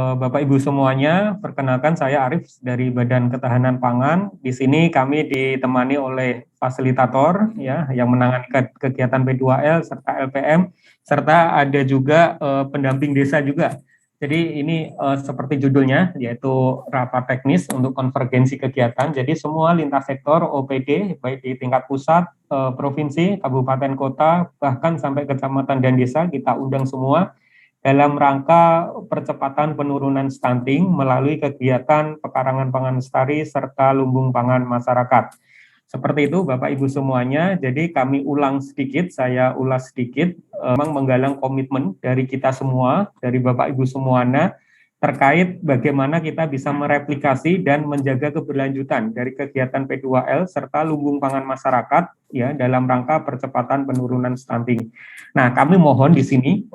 Bapak Ibu semuanya, perkenalkan saya Arif dari Badan Ketahanan Pangan. Di sini kami ditemani oleh fasilitator ya yang menangani kegiatan P2L serta LPM, serta ada juga pendamping desa juga. Jadi ini seperti judulnya yaitu rapat teknis untuk konvergensi kegiatan. Jadi semua lintas sektor OPD baik di tingkat pusat, provinsi, kabupaten, kota, bahkan sampai kecamatan dan desa kita undang semua dalam rangka percepatan penurunan stunting melalui kegiatan pekarangan pangan lestari serta lumbung pangan masyarakat. Seperti itu Bapak Ibu semuanya, jadi kami ulang sedikit, saya ulas sedikit, memang menggalang komitmen dari kita semua, dari Bapak Ibu semuanya, terkait bagaimana kita bisa mereplikasi dan menjaga keberlanjutan dari kegiatan P2L serta lumbung pangan masyarakat ya dalam rangka percepatan penurunan stunting. Nah, kami mohon di sini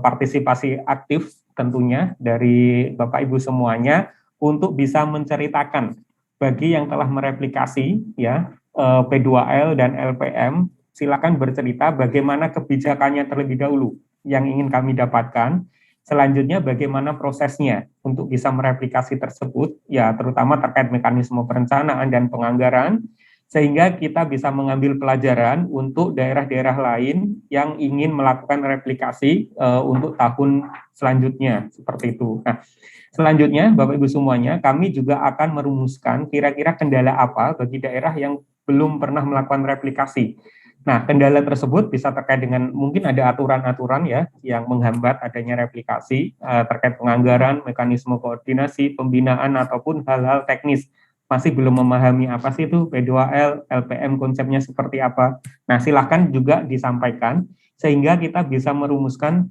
partisipasi aktif tentunya dari Bapak Ibu semuanya untuk bisa menceritakan bagi yang telah mereplikasi ya P2L dan LPM, silakan bercerita bagaimana kebijakannya terlebih dahulu yang ingin kami dapatkan. Selanjutnya bagaimana prosesnya untuk bisa mereplikasi tersebut, ya terutama terkait mekanisme perencanaan dan penganggaran, sehingga kita bisa mengambil pelajaran untuk daerah-daerah lain yang ingin melakukan replikasi untuk tahun selanjutnya, seperti itu. Nah, selanjutnya Bapak Ibu semuanya, kami juga akan merumuskan kira-kira kendala apa bagi daerah yang belum pernah melakukan replikasi. Nah, kendala tersebut bisa terkait dengan mungkin ada aturan-aturan ya yang menghambat adanya replikasi terkait penganggaran, mekanisme koordinasi, pembinaan ataupun hal-hal teknis. Masih belum memahami apa sih itu P2L, LPM konsepnya seperti apa. Nah, silahkan juga disampaikan sehingga kita bisa merumuskan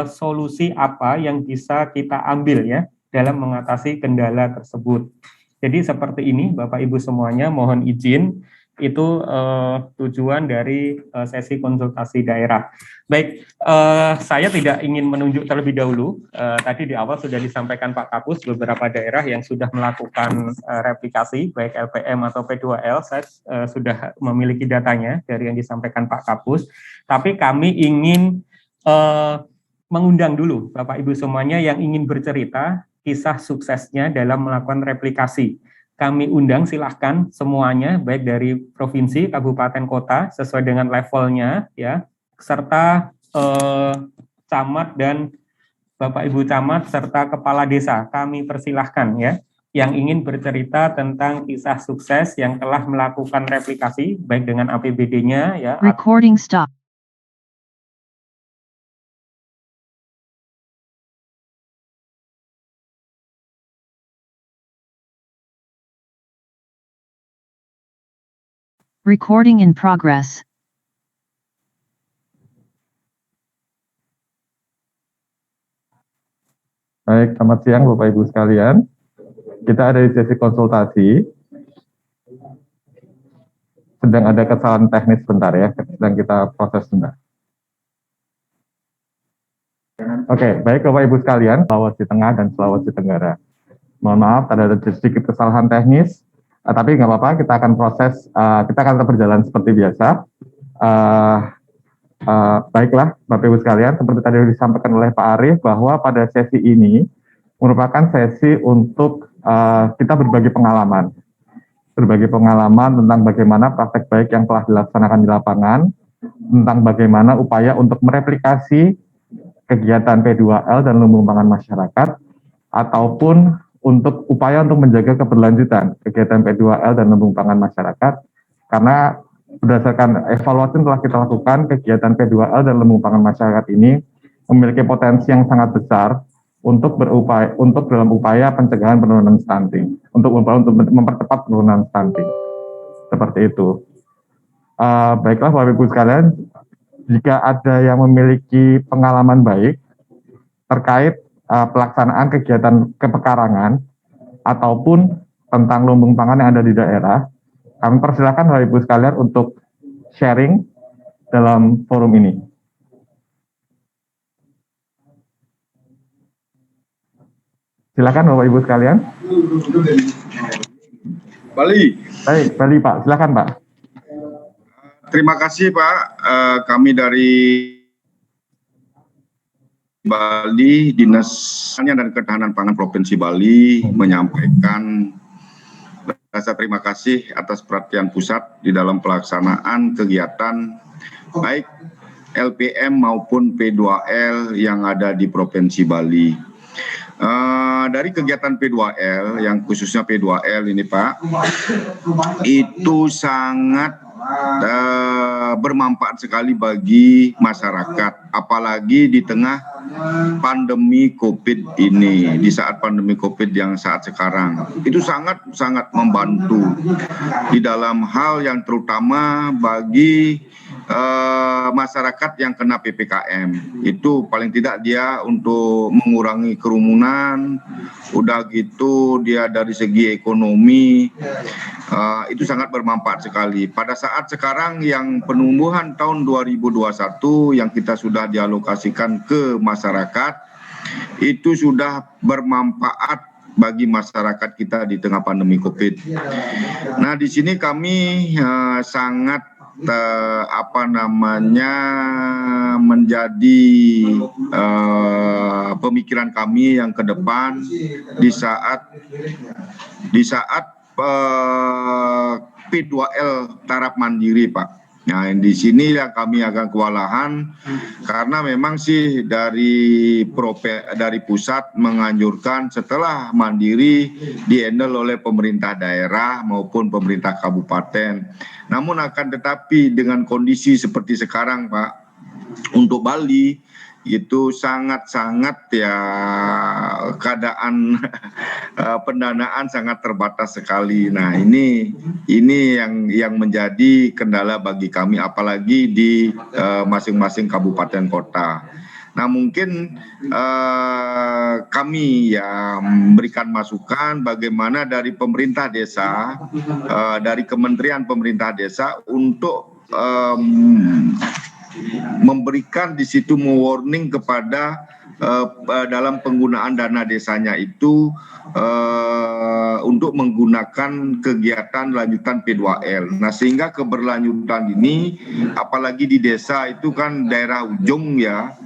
solusi apa yang bisa kita ambil ya dalam mengatasi kendala tersebut. Jadi seperti ini Bapak Ibu semuanya, mohon izin itu tujuan dari sesi konsultasi daerah. Baik, saya tidak ingin menunjuk terlebih dahulu. Tadi di awal sudah disampaikan Pak Kapus beberapa daerah yang sudah melakukan replikasi baik LPM atau P2L. Saya sudah memiliki datanya dari yang disampaikan Pak Kapus. Tapi kami ingin mengundang dulu Bapak Ibu semuanya yang ingin bercerita kisah suksesnya dalam melakukan replikasi. Kami undang silahkan semuanya, baik dari provinsi, kabupaten, kota, sesuai dengan levelnya, ya, serta camat dan Bapak Ibu camat, serta kepala desa. Kami persilahkan ya, yang ingin bercerita tentang kisah sukses yang telah melakukan replikasi, baik dengan APBD-nya, ya. Recording stop. Recording in progress. Baik, selamat siang Bapak Ibu sekalian. Kita ada di sesi konsultasi. Sedang ada kesalahan teknis sebentar ya, sedang kita proses sebentar. Oke, baik Bapak Ibu sekalian, Sulawesi Tengah dan Sulawesi Tenggara. Mohon maaf, ada sedikit kesalahan teknis, tapi nggak apa-apa, kita akan proses, kita akan tetap berjalan seperti biasa. Baiklah, Bapak Ibu sekalian, seperti tadi disampaikan oleh Pak Arief, bahwa pada sesi ini merupakan sesi untuk kita berbagi pengalaman tentang bagaimana praktek baik yang telah dilaksanakan di lapangan, tentang bagaimana upaya untuk mereplikasi kegiatan P2L dan lumbung pangan masyarakat, ataupun untuk upaya untuk menjaga keberlanjutan kegiatan P2L dan lumbung pangan masyarakat, karena berdasarkan evaluasi yang telah kita lakukan, kegiatan P2L dan lumbung pangan masyarakat ini memiliki potensi yang sangat besar untuk dalam upaya pencegahan penurunan stunting, untuk mempercepat penurunan stunting. Seperti itu. Baiklah Bapak Ibu sekalian, jika ada yang memiliki pengalaman baik terkait pelaksanaan kegiatan kepekarangan ataupun tentang lumbung pangan yang ada di daerah, kami persilakan Bapak Ibu sekalian untuk sharing dalam forum ini. Silakan Bapak Ibu sekalian. Bali. Baik, Bali Pak, silakan Pak. Terima kasih Pak, kami dari Bali, Dinas dan Ketahanan Pangan Provinsi Bali menyampaikan rasa terima kasih atas perhatian pusat di dalam pelaksanaan kegiatan baik LPM maupun P2L yang ada di Provinsi Bali. Dari kegiatan P2L, yang khususnya P2L ini Pak, itu sangat bermanfaat sekali bagi masyarakat, apalagi di tengah pandemi COVID ini, di saat pandemi COVID yang saat sekarang. Itu sangat membantu di dalam hal yang terutama bagi masyarakat yang kena PPKM. Itu paling tidak dia untuk mengurangi kerumunan, udah gitu dia dari segi ekonomi itu sangat bermanfaat sekali. Pada saat sekarang yang penumbuhan tahun 2021 yang kita sudah dialokasikan ke masyarakat itu sudah bermanfaat bagi masyarakat kita di tengah pandemi COVID. Nah, di sini kami sangat menjadi pemikiran kami yang ke depan di saat P2L taraf mandiri, Pak. Nah, di sini yang kami agak kewalahan karena memang sih dari pusat menganjurkan setelah mandiri di-handle oleh pemerintah daerah maupun pemerintah kabupaten. Namun akan tetapi dengan kondisi seperti sekarang, Pak, untuk Bali itu sangat-sangat ya keadaan pendanaan sangat terbatas sekali. Nah, ini yang menjadi kendala bagi kami apalagi di masing-masing kabupaten kota. Nah, mungkin kami ya memberikan masukan bagaimana dari pemerintah desa, dari Kementerian Pemerintah Desa untuk memberikan di situ warning kepada dalam penggunaan dana desanya itu untuk menggunakan kegiatan lanjutan P2L. Nah, sehingga keberlanjutan ini apalagi di desa itu kan daerah ujung ya,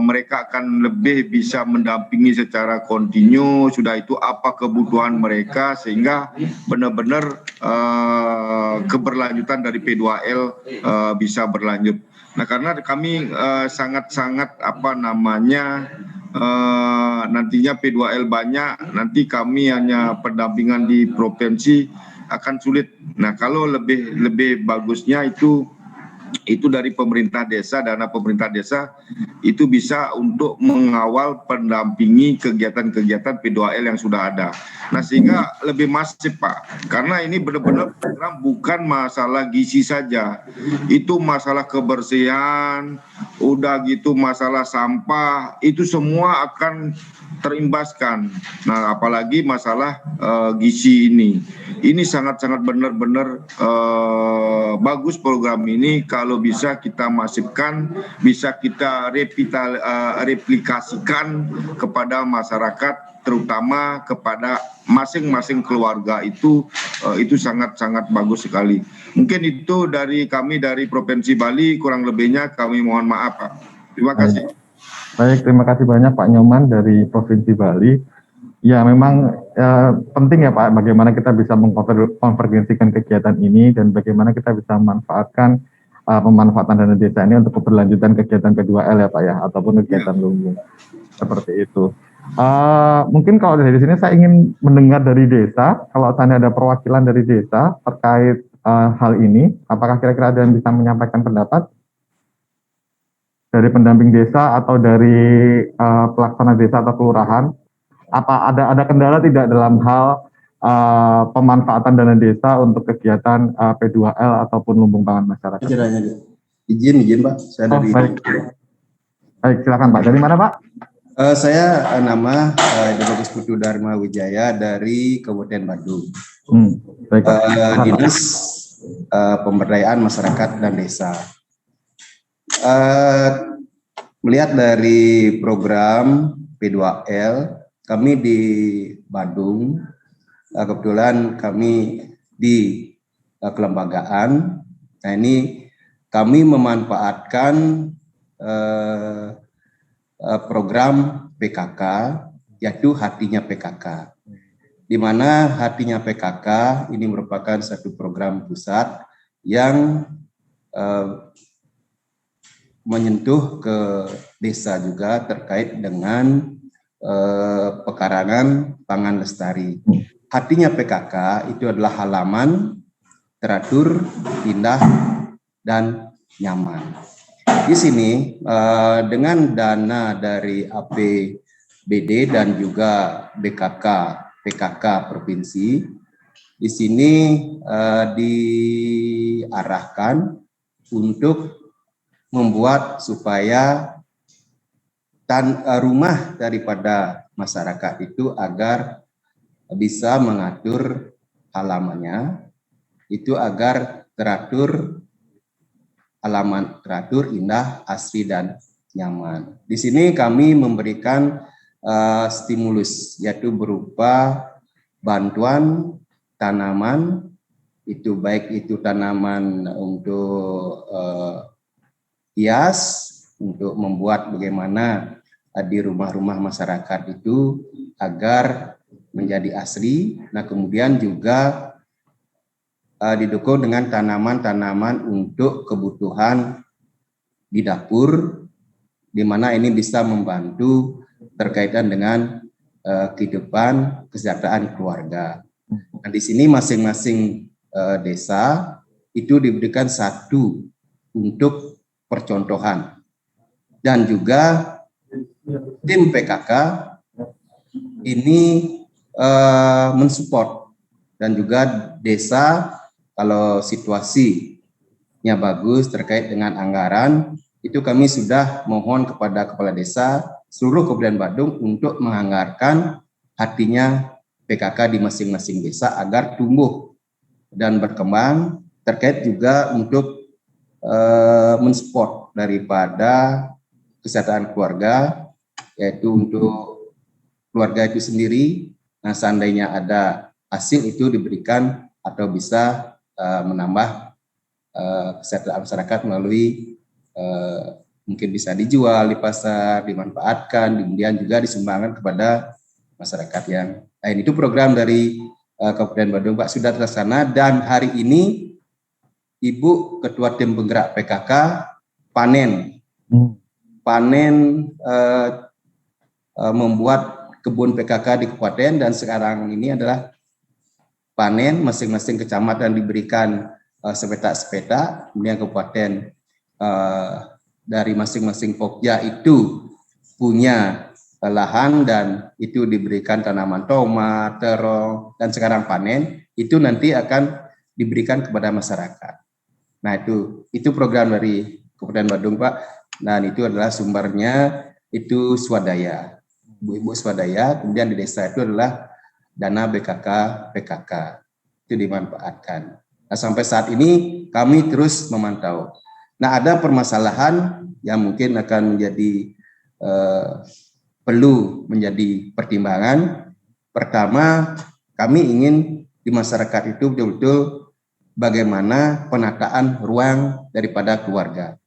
mereka akan lebih bisa mendampingi secara kontinu, sudah itu apa kebutuhan mereka sehingga benar-benar keberlanjutan dari P2L bisa berlanjut. Nah, karena kami sangat-sangat nantinya P2L banyak, nanti kami hanya pendampingan di provinsi akan sulit. Nah, kalau lebih bagusnya itu dari pemerintah desa, dana pemerintah desa itu bisa untuk mengawal pendampingi kegiatan-kegiatan P2L yang sudah ada. Nah, sehingga lebih masif, Pak, karena ini benar-benar program bukan masalah gizi saja, itu masalah kebersihan, udah gitu masalah sampah, itu semua akan terimbaskan. Nah, apalagi masalah gizi ini sangat-sangat benar-benar bagus program ini. Kalau bisa kita masifkan, bisa kita replikasikan kepada masyarakat, terutama kepada masing-masing keluarga itu sangat-sangat bagus sekali. Mungkin itu dari kami dari Provinsi Bali, kurang lebihnya kami mohon maaf, Pak. Terima kasih. Baik, terima kasih banyak Pak Nyoman dari Provinsi Bali. Ya, memang penting ya Pak, bagaimana kita bisa mengkonvergensikan kegiatan ini dan bagaimana kita bisa memanfaatkan pemanfaatan dana desa ini untuk keberlanjutan kegiatan P2L ya Pak ya, ataupun kegiatan lumbung seperti itu. Mungkin kalau dari sini saya ingin mendengar dari desa, kalau sana ada perwakilan dari desa terkait hal ini, apakah kira-kira ada yang bisa menyampaikan pendapat dari pendamping desa atau dari pelaksana desa atau kelurahan? Apa ada kendala tidak dalam hal pemanfaatan dana desa untuk kegiatan P2L ataupun lumbung pangan masyarakat? Izin Pak, saya dari Baik, silakan Pak. Dari mana Pak? Saya nama Bagus Putu Dharma Wijaya dari Kabupaten Badung. Baik, Dinas Pemberdayaan Masyarakat dan Desa. Melihat dari program P2L, kami di Badung, kebetulan kami di kelembagaan. Nah, ini kami memanfaatkan program PKK, yaitu Hatinya PKK. Di mana Hatinya PKK ini merupakan satu program pusat yang menyentuh ke desa juga terkait dengan pekarangan pangan lestari. Hatinya PKK itu adalah halaman teratur, indah, dan nyaman. Di sini dengan dana dari APBD dan juga BKK, PKK provinsi, di sini diarahkan untuk membuat supaya rumah daripada masyarakat itu agar bisa mengatur halamannya, itu agar teratur, halaman teratur, indah, asri, dan nyaman. Di sini kami memberikan stimulus, yaitu berupa bantuan tanaman, itu baik itu tanaman untuk hias, untuk membuat bagaimana di rumah-rumah masyarakat itu agar menjadi asri. Nah, kemudian juga didukung dengan tanaman-tanaman untuk kebutuhan di dapur, di mana ini bisa membantu terkaitan dengan kehidupan kesejahteraan keluarga. Nah, di sini masing-masing desa itu diberikan satu untuk percontohan, dan juga tim PKK ini mensupport, dan juga desa kalau situasinya bagus terkait dengan anggaran, itu kami sudah mohon kepada kepala desa seluruh Kabupaten Badung untuk menganggarkan Hatinya PKK di masing-masing desa agar tumbuh dan berkembang, terkait juga untuk mensupport daripada kesejahteraan keluarga, yaitu untuk keluarga itu sendiri. Nah, seandainya ada hasil itu diberikan atau bisa menambah kesejahteraan masyarakat melalui mungkin bisa dijual di pasar, dimanfaatkan, kemudian juga disumbangkan kepada masyarakat yang lain. Itu program dari Kabupaten Badung, Pak, sudah terlaksana, dan hari ini Ibu Ketua Tim Penggerak PKK panen membuat kebun PKK di kabupaten, dan sekarang ini adalah panen, masing-masing kecamatan diberikan sepeta-sepeta, kemudian kabupaten dari masing-masing pokja itu punya lahan dan itu diberikan tanaman tomat, terong, dan sekarang panen, itu nanti akan diberikan kepada masyarakat. Nah, itu program dari Kabupaten Badung, Pak, dan itu adalah sumbernya itu swadaya, ibu-ibu swadaya, kemudian di desa itu adalah dana BKK PKK, itu dimanfaatkan. Nah, sampai saat ini kami terus memantau. Nah, ada permasalahan yang mungkin akan menjadi perlu menjadi pertimbangan. Pertama, kami ingin di masyarakat itu betul-betul bagaimana penataan ruang daripada keluarga,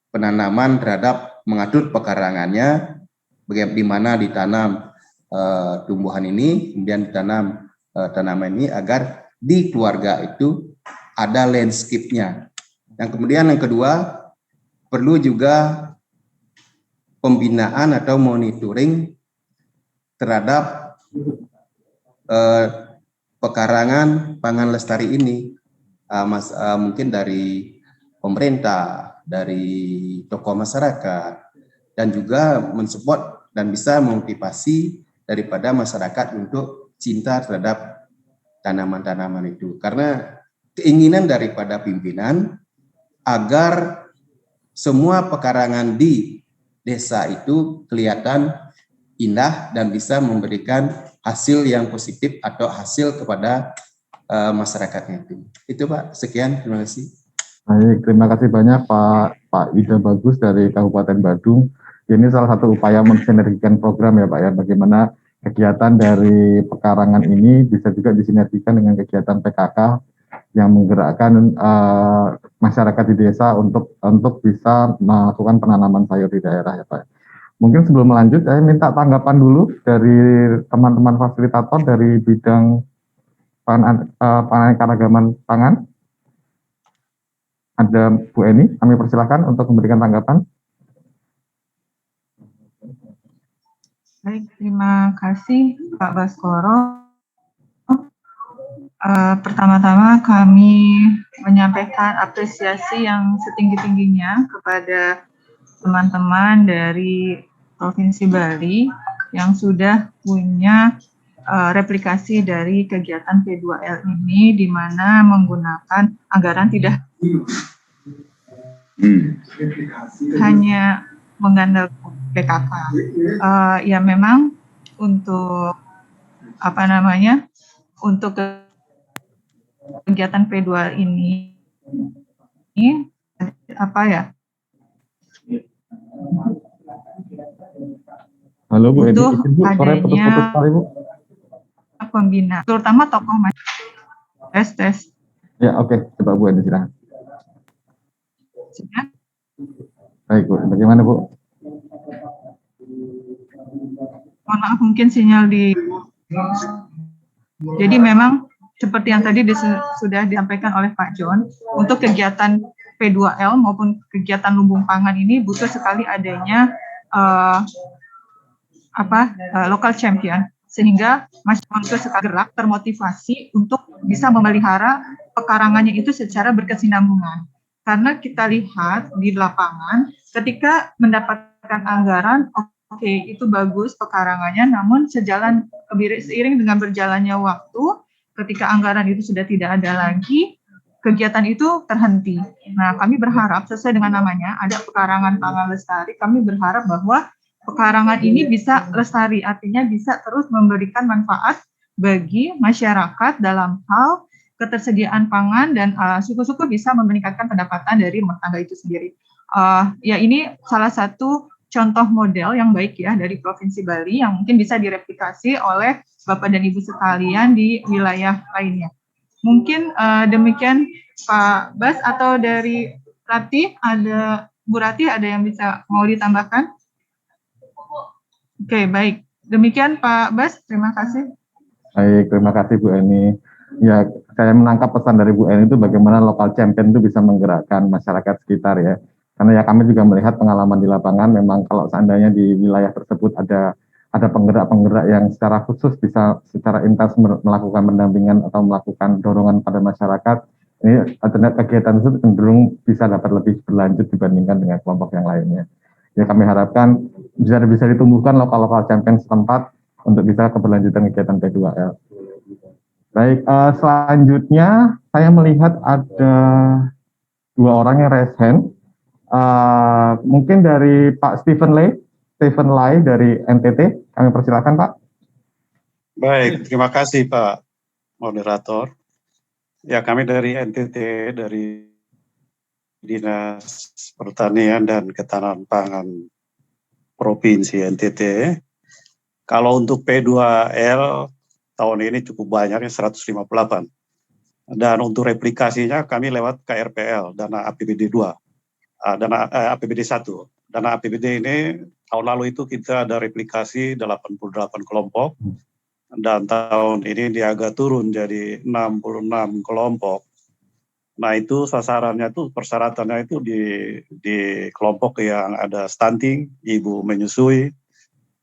penanaman terhadap mengatur pekarangannya, bagaimana di mana ditanam tumbuhan ini, kemudian ditanam tanaman ini agar di keluarga itu ada landscape-nya. Yang kemudian yang kedua, perlu juga pembinaan atau monitoring terhadap pekarangan pangan lestari ini, mungkin dari pemerintah, dari tokoh masyarakat, dan juga mensupport dan bisa memotivasi daripada masyarakat untuk cinta terhadap tanaman-tanaman itu. Karena keinginan daripada pimpinan agar semua pekarangan di desa itu kelihatan indah dan bisa memberikan hasil yang positif atau hasil kepada masyarakatnya itu. Itu, Pak, sekian, terima kasih. Baik, terima kasih banyak Pak Ida Bagus dari Kabupaten Badung. Ini salah satu upaya mensinergikan program ya Pak ya, bagaimana kegiatan dari pekarangan ini bisa juga disinergikan dengan kegiatan PKK yang menggerakkan masyarakat di desa untuk bisa melakukan penanaman sayur di daerah ya Pak. Mungkin sebelum lanjut, saya minta tanggapan dulu dari teman-teman fasilitator dari bidang keanekaragaman pangan. Ada Bu Eni, kami persilahkan untuk memberikan tanggapan. Baik, terima kasih Pak Baskoro. Pertama-tama kami menyampaikan apresiasi yang setinggi-tingginya kepada teman-teman dari Provinsi Bali yang sudah punya replikasi dari kegiatan P2L ini, di mana menggunakan anggaran tidak hanya mengandalkan PKK. Ya memang untuk untuk kegiatan P2L ini Halo Bu Eni, butuh Bu, suaranya putus-putus sekali Bu. Pembina, terutama tokoh masyarakat. Tes. Ya oke, coba Bu Eni silahkan. Sudah? Baik Bu, bagaimana Bu? Mohon maaf, mungkin sinyal di. Jadi memang seperti yang tadi sudah disampaikan oleh Pak John, untuk kegiatan P2L maupun kegiatan lumbung pangan ini butuh sekali adanya local champion, sehingga masyarakat sekali gerak termotivasi untuk bisa memelihara pekarangannya itu secara berkesinambungan. Karena kita lihat di lapangan, ketika mendapatkan anggaran, oke, itu bagus pekarangannya, namun seiring dengan berjalannya waktu, ketika anggaran itu sudah tidak ada lagi, kegiatan itu terhenti. Nah, kami berharap sesuai dengan namanya, ada pekarangan pangan lestari, kami berharap bahwa pekarangan ini bisa lestari, artinya bisa terus memberikan manfaat bagi masyarakat dalam hal ketersediaan pangan dan suku-suku bisa meningkatkan pendapatan dari rumah tangga itu sendiri. Ya ini salah satu contoh model yang baik ya dari Provinsi Bali yang mungkin bisa direplikasi oleh Bapak dan Ibu sekalian di wilayah lainnya. Mungkin demikian Pak Bas, atau dari Rati, Bu Rati ada yang bisa mau ditambahkan? Oke, baik. Demikian Pak Bas, terima kasih. Baik, terima kasih Bu Eni. Ya, saya menangkap pesan dari Bu Eni itu bagaimana local champion itu bisa menggerakkan masyarakat sekitar ya. Karena ya kami juga melihat pengalaman di lapangan, memang kalau seandainya di wilayah tersebut ada penggerak-penggerak yang secara khusus bisa secara intens melakukan pendampingan atau melakukan dorongan pada masyarakat, ini kegiatan itu cenderung bisa dapat lebih berlanjut dibandingkan dengan kelompok yang lainnya. Ya kami harapkan bisa ditumbuhkan lokal champion setempat untuk bisa keberlanjutan kegiatan P2L. Baik, selanjutnya saya melihat ada 2 orang yang raise hand. Mungkin dari Pak Stephen Lai dari NTT, kami persilakan Pak. Baik, terima kasih Pak Moderator. Ya, kami dari NTT, dari Dinas Pertanian dan Ketahanan Pangan Provinsi NTT. Kalau untuk P2L tahun ini cukup banyaknya 158. Dan untuk replikasinya kami lewat KRPL, dana APBD 2, APBD 1. Dana APBD ini tahun lalu itu kita ada replikasi 88 kelompok, dan tahun ini dia agak turun jadi 66 kelompok. Nah itu sasarannya itu, persyaratannya itu di kelompok yang ada stunting, ibu menyusui,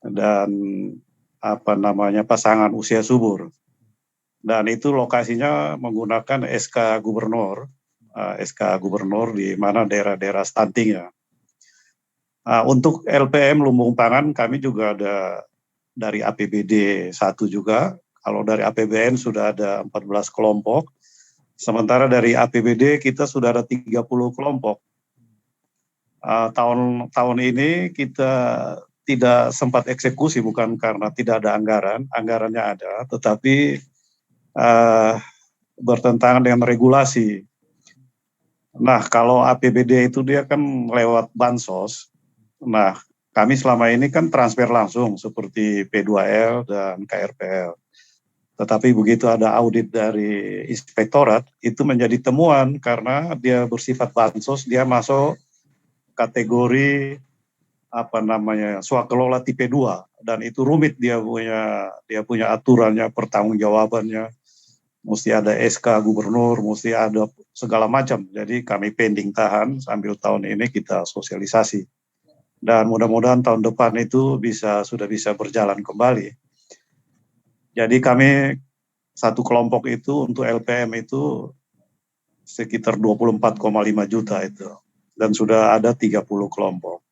dan pasangan usia subur. Dan itu lokasinya menggunakan SK Gubernur di mana daerah-daerah stuntingnya. Untuk LPM lumbung pangan kami juga ada dari APBD 1 juga. Kalau dari APBN sudah ada 14 kelompok. Sementara dari APBD kita sudah ada 30 kelompok. Tahun ini kita tidak sempat eksekusi bukan karena tidak ada anggaran, anggarannya ada, tetapi bertentangan dengan regulasi. Nah, kalau APBD itu dia kan lewat bansos. Nah, kami selama ini kan transfer langsung seperti P2L dan KRPL. Tetapi begitu ada audit dari inspektorat, itu menjadi temuan karena dia bersifat bansos, dia masuk kategori swakelola tipe 2 dan itu rumit, dia punya aturannya, pertanggungjawabannya, mesti ada SK gubernur, mesti ada segala macam. Jadi kami pending tahan sambil tahun ini kita sosialisasi. Dan mudah-mudahan tahun depan itu sudah bisa berjalan kembali. Jadi kami satu kelompok itu untuk LPM itu sekitar 24,5 juta itu. Dan sudah ada 30 kelompok.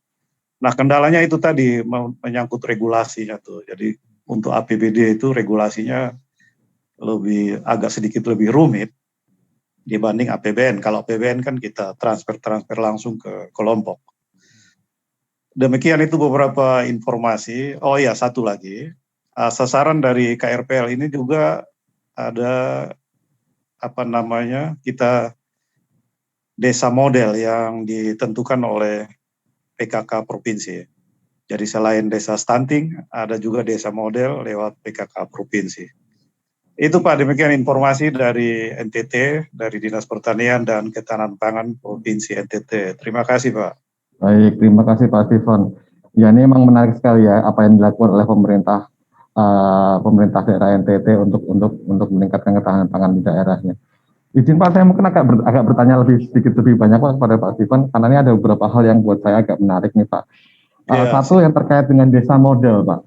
Nah, kendalanya itu tadi menyangkut regulasinya tuh. Jadi untuk APBD itu regulasinya agak sedikit lebih rumit dibanding APBN. Kalau APBN kan kita transfer langsung ke kelompok. Demikian itu beberapa informasi. Oh ya, satu lagi. Sasaran dari KRPL ini juga ada kita desa model yang ditentukan oleh PKK provinsi. Jadi selain desa stunting, ada juga desa model lewat PKK provinsi. Itu Pak, demikian informasi dari NTT, dari Dinas Pertanian dan Ketahanan Pangan Provinsi NTT. Terima kasih Pak. Baik, terima kasih Pak Stephen. Ya, ini memang menarik sekali ya apa yang dilakukan oleh pemerintah daerah NTT untuk meningkatkan ketahanan pangan di daerahnya. Izin Pak, saya mungkin agak bertanya sedikit lebih banyak Pak kepada Pak Stephen, karena ini ada beberapa hal yang buat saya agak menarik nih Pak. Satu yang terkait dengan desa model Pak.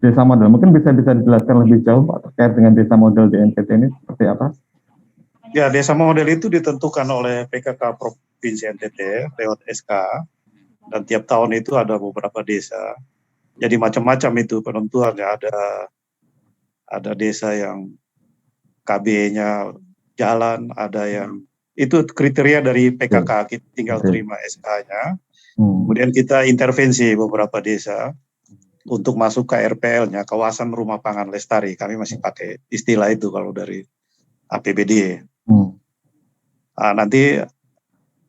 Desa model, mungkin bisa dijelaskan lebih jauh Pak terkait dengan desa model di NTT ini seperti apa? Ya, desa model itu ditentukan oleh PKK Provinsi NTT lewat SK, dan tiap tahun itu ada beberapa desa. Jadi macam-macam itu penentuannya, ada desa yang KB-nya jalan, ada yang itu kriteria dari PKK, kita tinggal terima SK-nya. Kemudian kita intervensi beberapa desa untuk masuk ke RPL-nya, kawasan rumah pangan lestari. Kami masih pakai istilah itu kalau dari APBD. Nanti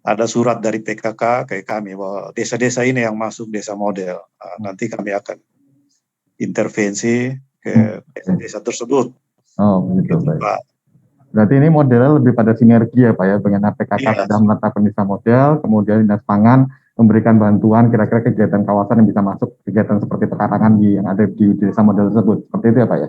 ada surat dari PKK ke kami bahwa desa-desa ini yang masuk desa model. Nanti kami akan intervensi ke desa tersebut. Oh, begitu, baik. Pak. Berarti ini modelnya lebih pada sinergi ya Pak ya, dengan PKK sudah menetapkan desa model, kemudian Dinas Pangan memberikan bantuan kira-kira kegiatan kawasan yang bisa masuk kegiatan seperti pekarangan yang ada di desa model tersebut. Seperti itu ya Pak ya?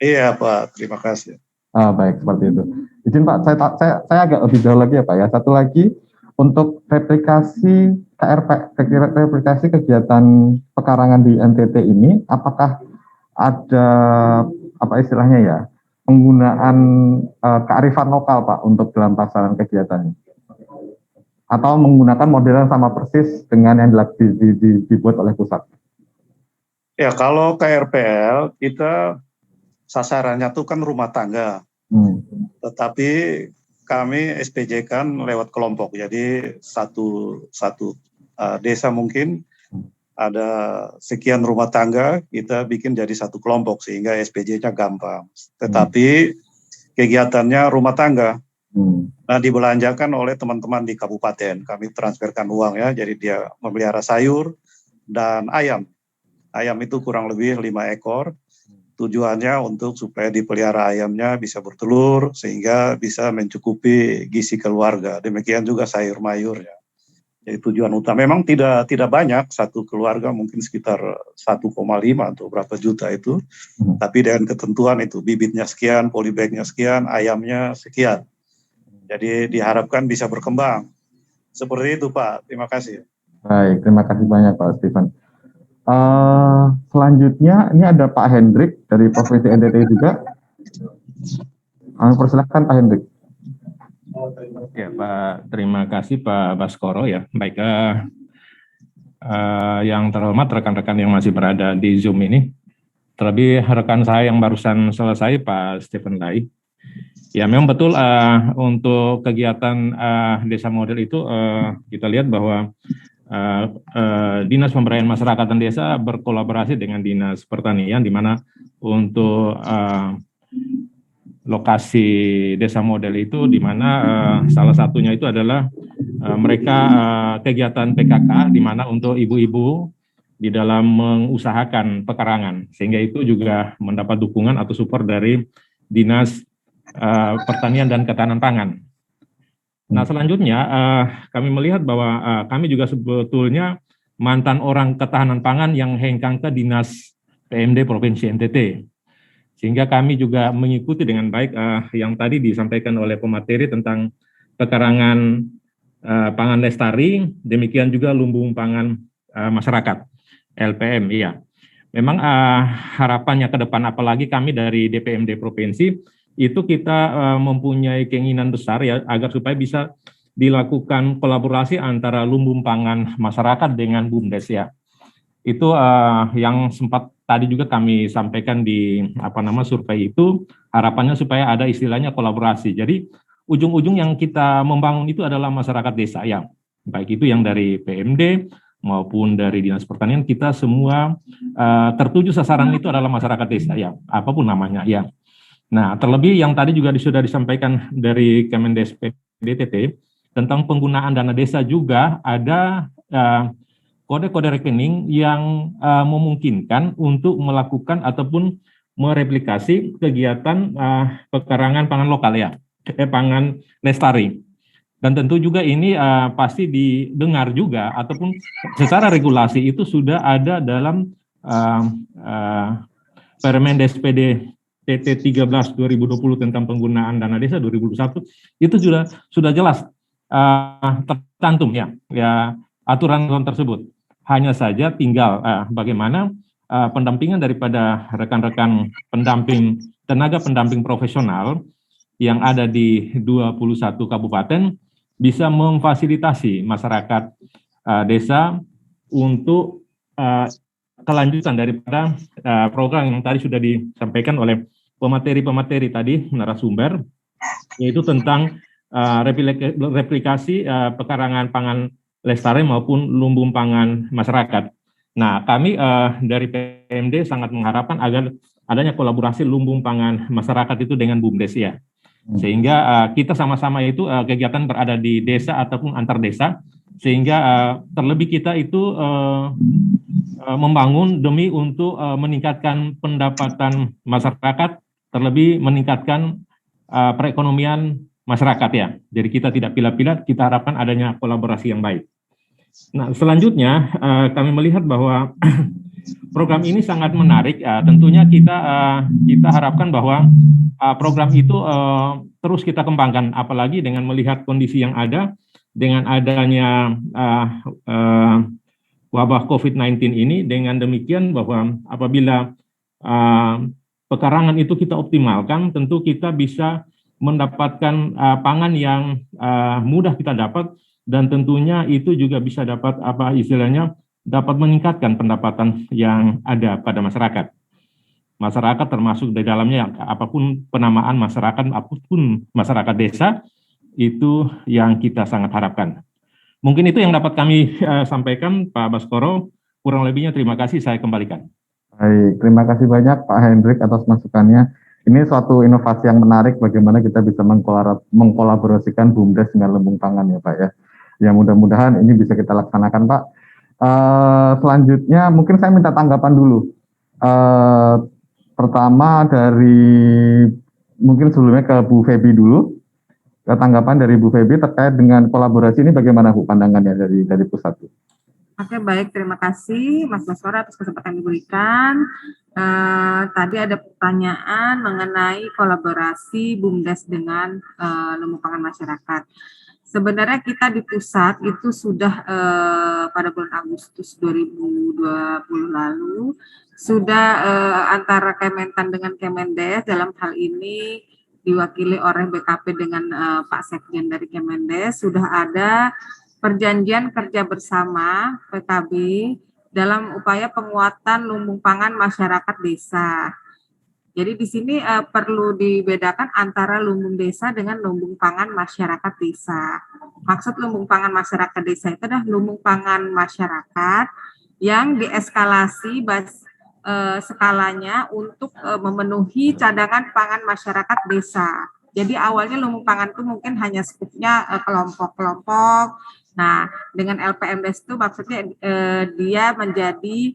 Iya Pak, terima kasih. Baik, seperti itu. Izin Pak, saya agak lebih jauh lagi ya Pak ya. Satu lagi, untuk replikasi replikasi kegiatan pekarangan di NTT ini, apakah ada istilahnya ya, penggunaan kearifan lokal Pak untuk dalam pelaksanaan kegiatan, atau menggunakan model yang sama persis dengan yang dibuat oleh pusat? Ya, kalau KRPL kita sasarannya tuh kan rumah tangga, tetapi kami SPJ kan lewat kelompok. Jadi satu desa mungkin ada sekian rumah tangga, kita bikin jadi satu kelompok sehingga SPJ-nya gampang. Tetapi kegiatannya rumah tangga. Nah, dibelanjakan oleh teman-teman di kabupaten. Kami transferkan uang ya, jadi dia memelihara sayur dan ayam. Ayam itu kurang lebih 5 ekor. Tujuannya untuk supaya dipelihara ayamnya bisa bertelur sehingga bisa mencukupi gizi keluarga. Demikian juga sayur mayurnya. Jadi tujuan utama memang tidak banyak, satu keluarga mungkin sekitar 1,5 atau berapa juta itu. Tapi dengan ketentuan itu bibitnya sekian, polybagnya sekian, ayamnya sekian. Jadi diharapkan bisa berkembang. Seperti itu Pak. Terima kasih. Baik, terima kasih banyak Pak Stephen. Selanjutnya ini ada Pak Hendrik dari Provinsi NTT juga. Kami persilahkan Pak Hendrik. Ya Pak, terima kasih Pak Baskoro ya. Baik, yang terhormat rekan-rekan yang masih berada di Zoom ini, terlebih rekan saya yang barusan selesai Pak Stephen Lai. Ya memang betul untuk kegiatan desa model itu kita lihat bahwa Dinas Pemberdayaan Masyarakat dan Desa berkolaborasi dengan Dinas Pertanian, di mana untuk lokasi desa model itu, di mana salah satunya itu adalah mereka kegiatan PKK, di mana untuk ibu-ibu di dalam mengusahakan pekarangan, sehingga itu juga mendapat dukungan atau support dari Dinas Pertanian dan Ketahanan Pangan. Nah, selanjutnya kami melihat bahwa kami juga sebetulnya mantan orang ketahanan pangan yang hengkang ke Dinas PMD Provinsi NTT. Sehingga kami juga mengikuti dengan baik yang tadi disampaikan oleh pemateri tentang pekarangan pangan lestari, demikian juga lumbung pangan masyarakat, LPM, iya. Memang harapannya ke depan, apalagi kami dari DPMD Provinsi, itu kita mempunyai keinginan besar ya, agar supaya bisa dilakukan kolaborasi antara lumbung pangan masyarakat dengan BUMDes ya. Itu yang sempat tadi juga kami sampaikan di survei itu, harapannya supaya ada istilahnya kolaborasi. Jadi ujung-ujung yang kita membangun itu adalah masyarakat desa ya, baik itu yang dari PMD maupun dari Dinas Pertanian, kita semua tertuju sasaran itu adalah masyarakat desa ya, apapun namanya ya. Nah, terlebih yang tadi juga sudah disampaikan dari Kemendes PDTT tentang penggunaan dana desa, juga ada kode-kode rekening yang memungkinkan untuk melakukan ataupun mereplikasi kegiatan pekarangan pangan lokal ya, pangan lestari. Dan tentu juga ini pasti didengar juga ataupun secara regulasi itu sudah ada dalam Permendes PDTT 13 2020 tentang penggunaan dana desa 2021, itu sudah jelas tercantum ya aturan tersebut. Hanya saja tinggal bagaimana pendampingan daripada rekan-rekan pendamping, tenaga pendamping profesional yang ada di 21 kabupaten bisa memfasilitasi masyarakat desa untuk kelanjutan daripada program yang tadi sudah disampaikan oleh pemateri tadi, narasumber, yaitu tentang replikasi pekarangan pangan lestari maupun lumbung pangan masyarakat. Nah, kami dari PMD sangat mengharapkan agar adanya kolaborasi lumbung pangan masyarakat itu dengan BUMDes ya. Sehingga kita sama-sama itu kegiatan berada di desa ataupun antar desa, sehingga terlebih kita itu membangun demi untuk meningkatkan pendapatan masyarakat, terlebih meningkatkan perekonomian masyarakat ya. Jadi kita tidak pilih-pilih, kita harapkan adanya kolaborasi yang baik. Nah, selanjutnya kami melihat bahwa program ini sangat menarik. Tentunya kita harapkan bahwa program itu terus kita kembangkan, apalagi dengan melihat kondisi yang ada, dengan adanya wabah COVID-19 ini. Dengan demikian bahwa apabila pekarangan itu kita optimalkan, tentu kita bisa mendapatkan pangan yang mudah kita dapat, dan tentunya itu juga bisa dapat dapat meningkatkan pendapatan yang ada pada masyarakat. Masyarakat termasuk di dalamnya apapun penamaan masyarakat, apapun masyarakat desa, itu yang kita sangat harapkan. Mungkin itu yang dapat kami sampaikan, Pak Baskoro. Kurang lebihnya terima kasih, saya kembalikan. Baik, terima kasih banyak Pak Hendrik atas masukannya. Ini suatu inovasi yang menarik bagaimana kita bisa mengkolaborasikan BUMDes dengan lumbung pangan ya Pak ya. Ya mudah-mudahan ini bisa kita laksanakan Pak. Selanjutnya mungkin saya minta tanggapan dulu. Pertama dari mungkin sebelumnya ke Bu Febi dulu. Tanggapan dari Bu Febi terkait dengan kolaborasi ini bagaimana Bu pandangannya dari pusat? Oke, baik, terima kasih Mas Baskoro atas kesempatan yang diberikan. Tadi ada pertanyaan mengenai kolaborasi BUMDes dengan lumbung pangan masyarakat. Sebenarnya kita di pusat itu sudah pada bulan Agustus 2020 lalu sudah antara Kementan dengan Kemendes, dalam hal ini diwakili oleh BKP dengan Pak Sekjen dari Kemendes, sudah ada perjanjian kerja bersama PKB dalam upaya penguatan lumbung pangan masyarakat desa. Jadi di sini perlu dibedakan antara lumbung desa dengan lumbung pangan masyarakat desa. Maksud lumbung pangan masyarakat desa itu adalah lumbung pangan masyarakat yang dieskalasi skalanya untuk memenuhi cadangan pangan masyarakat desa. Jadi awalnya lumbung pangan itu mungkin hanya skupnya kelompok-kelompok. Nah, dengan LPMDes itu maksudnya dia menjadi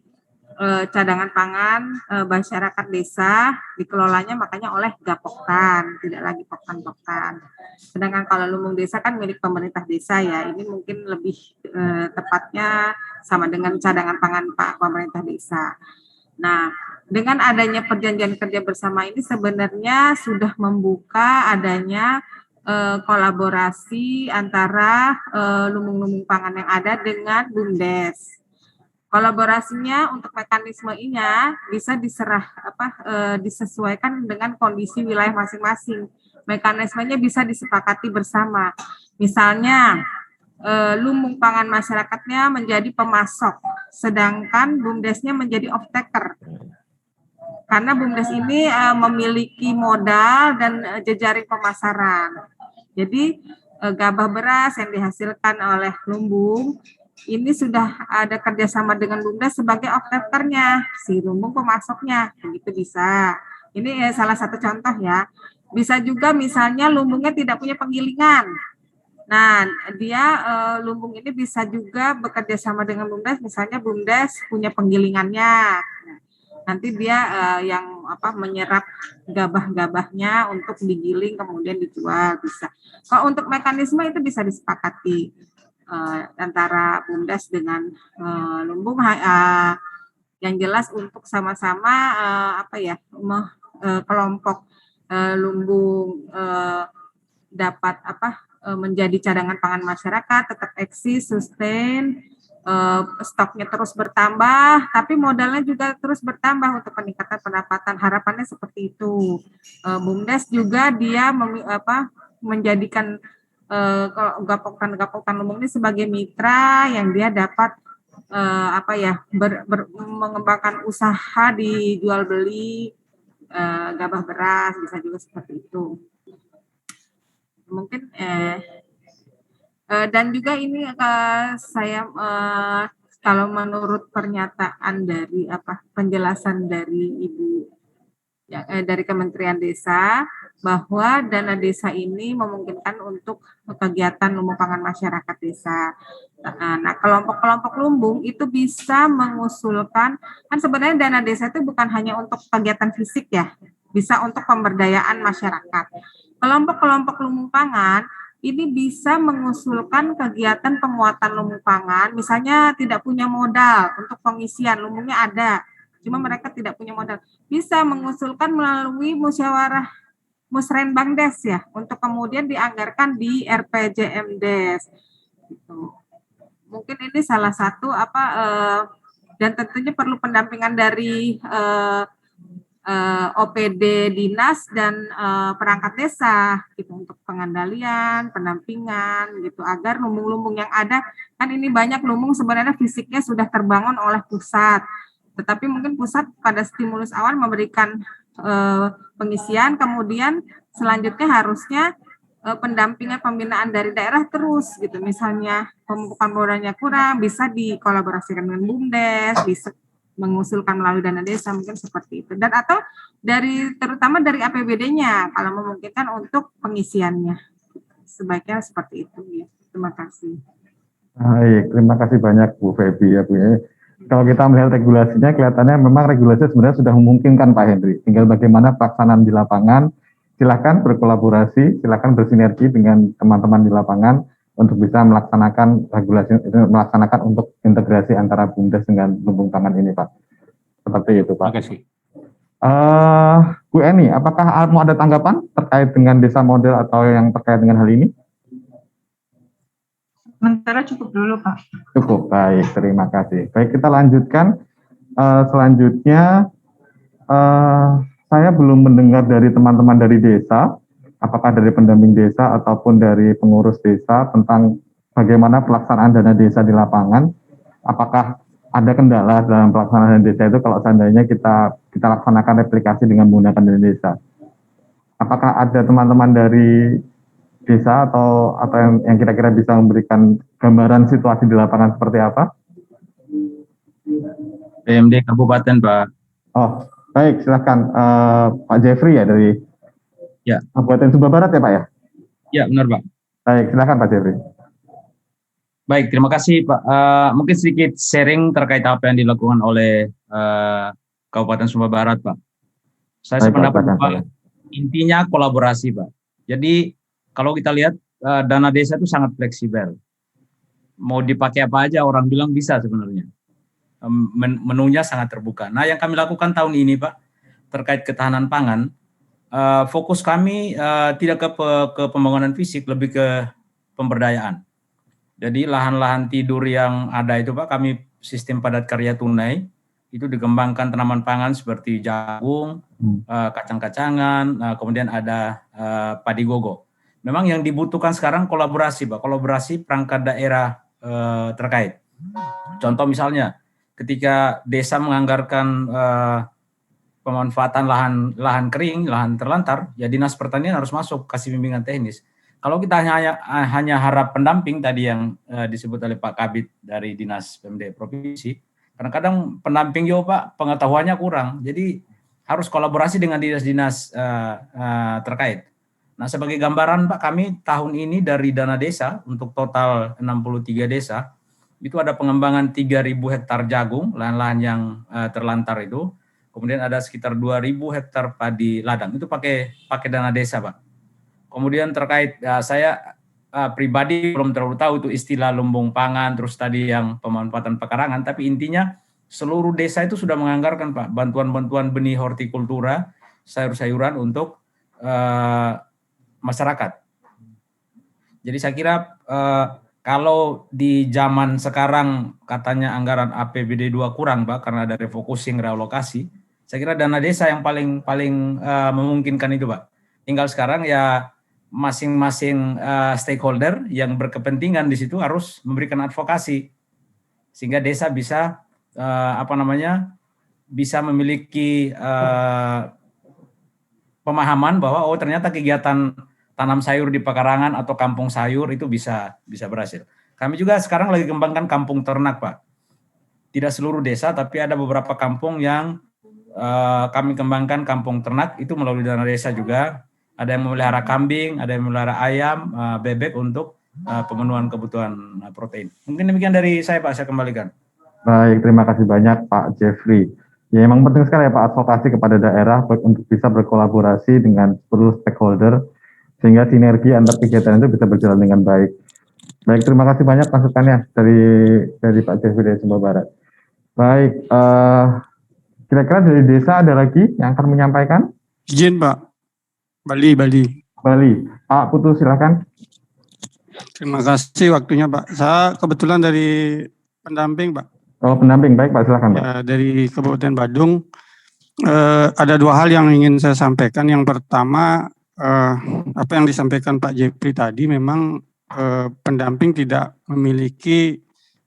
cadangan pangan masyarakat desa, dikelolanya makanya oleh Gapoktan, tidak lagi Poktan-Poktan. Sedangkan kalau lumbung desa kan milik pemerintah desa ya, ini mungkin lebih tepatnya sama dengan cadangan pangan pemerintah desa. Nah, dengan adanya perjanjian kerja bersama ini sebenarnya sudah membuka adanya kolaborasi antara lumbung-lumbung pangan yang ada dengan BUMDes. Kolaborasinya untuk mekanismenya bisa disesuaikan dengan kondisi wilayah masing-masing. Mekanismenya bisa disepakati bersama. Misalnya lumbung pangan masyarakatnya menjadi pemasok, sedangkan BUMDesnya menjadi off-taker. Karena BUMDes ini memiliki modal dan jejaring pemasaran. Jadi gabah beras yang dihasilkan oleh lumbung ini sudah ada kerjasama dengan BUMDes sebagai off-takernya, si lumbung pemasoknya, begitu bisa. Ini salah satu contoh ya. Bisa juga misalnya lumbungnya tidak punya penggilingan. Nah, dia lumbung ini bisa juga bekerja sama dengan BUMDes, misalnya BUMDes punya penggilingannya. Nanti dia yang menyerap gabah-gabahnya untuk digiling kemudian dijual bisa. Kalau untuk mekanisme itu bisa disepakati antara BUMDes dengan lumbung. Yang jelas untuk sama-sama kelompok lumbung dapat menjadi cadangan pangan masyarakat, tetap eksis, sustain. Stoknya terus bertambah, tapi modalnya juga terus bertambah untuk peningkatan pendapatan. Harapannya seperti itu. BUMDes juga dia menjadikan gapokan lumbung ini sebagai mitra yang dia dapat mengembangkan usaha di jual beli gabah beras, bisa juga seperti itu. Mungkin dan juga ini saya kalau menurut pernyataan dari penjelasan dari Ibu dari Kementerian Desa bahwa dana desa ini memungkinkan untuk kegiatan lumbung pangan masyarakat desa. Nah, kelompok-kelompok lumbung itu bisa mengusulkan, kan sebenarnya dana desa itu bukan hanya untuk kegiatan fisik ya, bisa untuk pemberdayaan masyarakat. Kelompok-kelompok lumbung pangan ini bisa mengusulkan kegiatan penguatan lumbung pangan, misalnya tidak punya modal untuk pengisian, lumbungnya ada, cuma mereka tidak punya modal. Bisa mengusulkan melalui musyawarah Musrenbangdes ya, untuk kemudian dianggarkan di RPJMdes. Gitu. Mungkin ini salah satu dan tentunya perlu pendampingan dari OPD dinas dan perangkat desa gitu untuk pengandalian, pendampingan gitu agar lumbung-lumbung yang ada, kan ini banyak lumbung sebenarnya fisiknya sudah terbangun oleh pusat, tetapi mungkin pusat pada stimulus awal memberikan pengisian, kemudian selanjutnya harusnya pendampingan pembinaan dari daerah terus gitu, misalnya pemupukan modalnya kurang bisa dikolaborasikan dengan BUMDes, bisa mengusulkan melalui dana desa, mungkin seperti itu, dan atau terutama dari APBD-nya kalau memungkinkan untuk pengisiannya, sebaiknya seperti itu ya. Terima kasih. Baik, terima kasih banyak Bu Febi ya Bu. Kalau kita melihat regulasinya, kelihatannya memang regulasi sebenarnya sudah memungkinkan Pak Henry. Tinggal bagaimana pelaksanaan di lapangan. Silakan berkolaborasi, silakan bersinergi dengan teman-teman di lapangan untuk bisa melaksanakan regulasi, melaksanakan untuk integrasi antara BUMDes dengan lumbung pangan ini, Pak. Seperti itu, Pak. Terima kasih. Bu Eni, apakah mau ada tanggapan terkait dengan desa model atau yang terkait dengan hal ini? Sementara cukup dulu, Pak. Cukup, baik. Terima kasih. Baik, kita lanjutkan. Selanjutnya, saya belum mendengar dari teman-teman dari desa, apakah dari pendamping desa ataupun dari pengurus desa tentang bagaimana pelaksanaan dana desa di lapangan. Apakah ada kendala dalam pelaksanaan dana desa itu kalau seandainya kita laksanakan replikasi dengan menggunakan dana desa? Apakah ada teman-teman dari desa atau yang kira-kira bisa memberikan gambaran situasi di lapangan seperti apa? PMD Kabupaten, Pak. Oh, baik, silakan Pak Jeffrey ya dari Kabupaten Sumba Barat ya Pak ya? Ya, benar Pak. Baik, silakan Pak Jeffrey. Baik, terima kasih Pak. Mungkin sedikit sharing terkait apa yang dilakukan oleh Kabupaten Sumba Barat, Pak. Saya sependapat Pak, intinya kolaborasi Pak. Jadi kalau kita lihat dana desa itu sangat fleksibel. mau dipakai apa aja, orang bilang bisa sebenarnya. Menunya sangat terbuka. Nah, yang kami lakukan tahun ini, Pak, terkait ketahanan pangan, fokus kami tidak ke pembangunan fisik, lebih ke pemberdayaan. Jadi lahan-lahan tidur yang ada itu, Pak, kami sistem padat karya tunai, itu dikembangkan tanaman pangan seperti jagung, kacang-kacangan, kemudian ada padi gogo. Memang yang dibutuhkan sekarang kolaborasi, Pak, kolaborasi perangkat daerah terkait. Contoh misalnya, ketika desa menganggarkan pemanfaatan lahan kering, lahan terlantar, ya Dinas Pertanian harus masuk kasih bimbingan teknis. Kalau kita hanya harap pendamping tadi yang disebut oleh Pak Kabid dari Dinas PMD Provinsi, kadang-kadang pendamping Pak pengetahuannya kurang, jadi harus kolaborasi dengan dinas-dinas terkait. Nah, sebagai gambaran Pak, kami tahun ini dari dana desa untuk total 63 desa, itu ada pengembangan 3.000 hektar jagung, lahan-lahan yang terlantar itu, kemudian ada sekitar 2.000 hektar padi ladang, itu pakai dana desa, Pak. Kemudian terkait saya pribadi belum terlalu tahu itu istilah lumbung pangan, terus tadi yang pemanfaatan pekarangan, tapi intinya seluruh desa itu sudah menganggarkan, Pak, bantuan-bantuan benih hortikultura, sayur-sayuran untuk masyarakat. Jadi saya kira kalau di zaman sekarang katanya anggaran APBD 2 kurang, Pak, karena ada refocusing, realokasi, saya kira dana desa yang paling memungkinkan itu, Pak. Tinggal sekarang ya masing-masing stakeholder yang berkepentingan di situ harus memberikan advokasi sehingga desa bisa bisa memiliki pemahaman bahwa ternyata kegiatan tanam sayur di pekarangan atau kampung sayur itu bisa berhasil. Kami juga sekarang lagi kembangkan kampung ternak, Pak. Tidak seluruh desa, tapi ada beberapa kampung yang kami kembangkan kampung ternak itu melalui dana desa juga. Ada yang memelihara kambing, ada yang memelihara ayam, bebek untuk pemenuhan kebutuhan protein. Mungkin demikian dari saya, Pak, saya kembalikan. Baik, terima kasih banyak Pak Jeffrey. Ya, memang penting sekali ya Pak advokasi kepada daerah untuk bisa berkolaborasi dengan seluruh stakeholder sehingga sinergi antar kegiatan itu bisa berjalan dengan baik. Baik, terima kasih banyak masukannya dari Pak Jeffrey dari Sumba Barat. Baik, kira-kira dari desa ada lagi yang akan menyampaikan? Izin Pak. Bali. Pak Putu, silakan. Terima kasih waktunya, Pak. Saya kebetulan dari pendamping, Pak. Oh, pendamping, baik Pak, silakan Pak. Ya, dari Kabupaten Badung. Ada dua hal yang ingin saya sampaikan. Yang pertama, apa yang disampaikan Pak Jeffrey tadi, memang pendamping tidak memiliki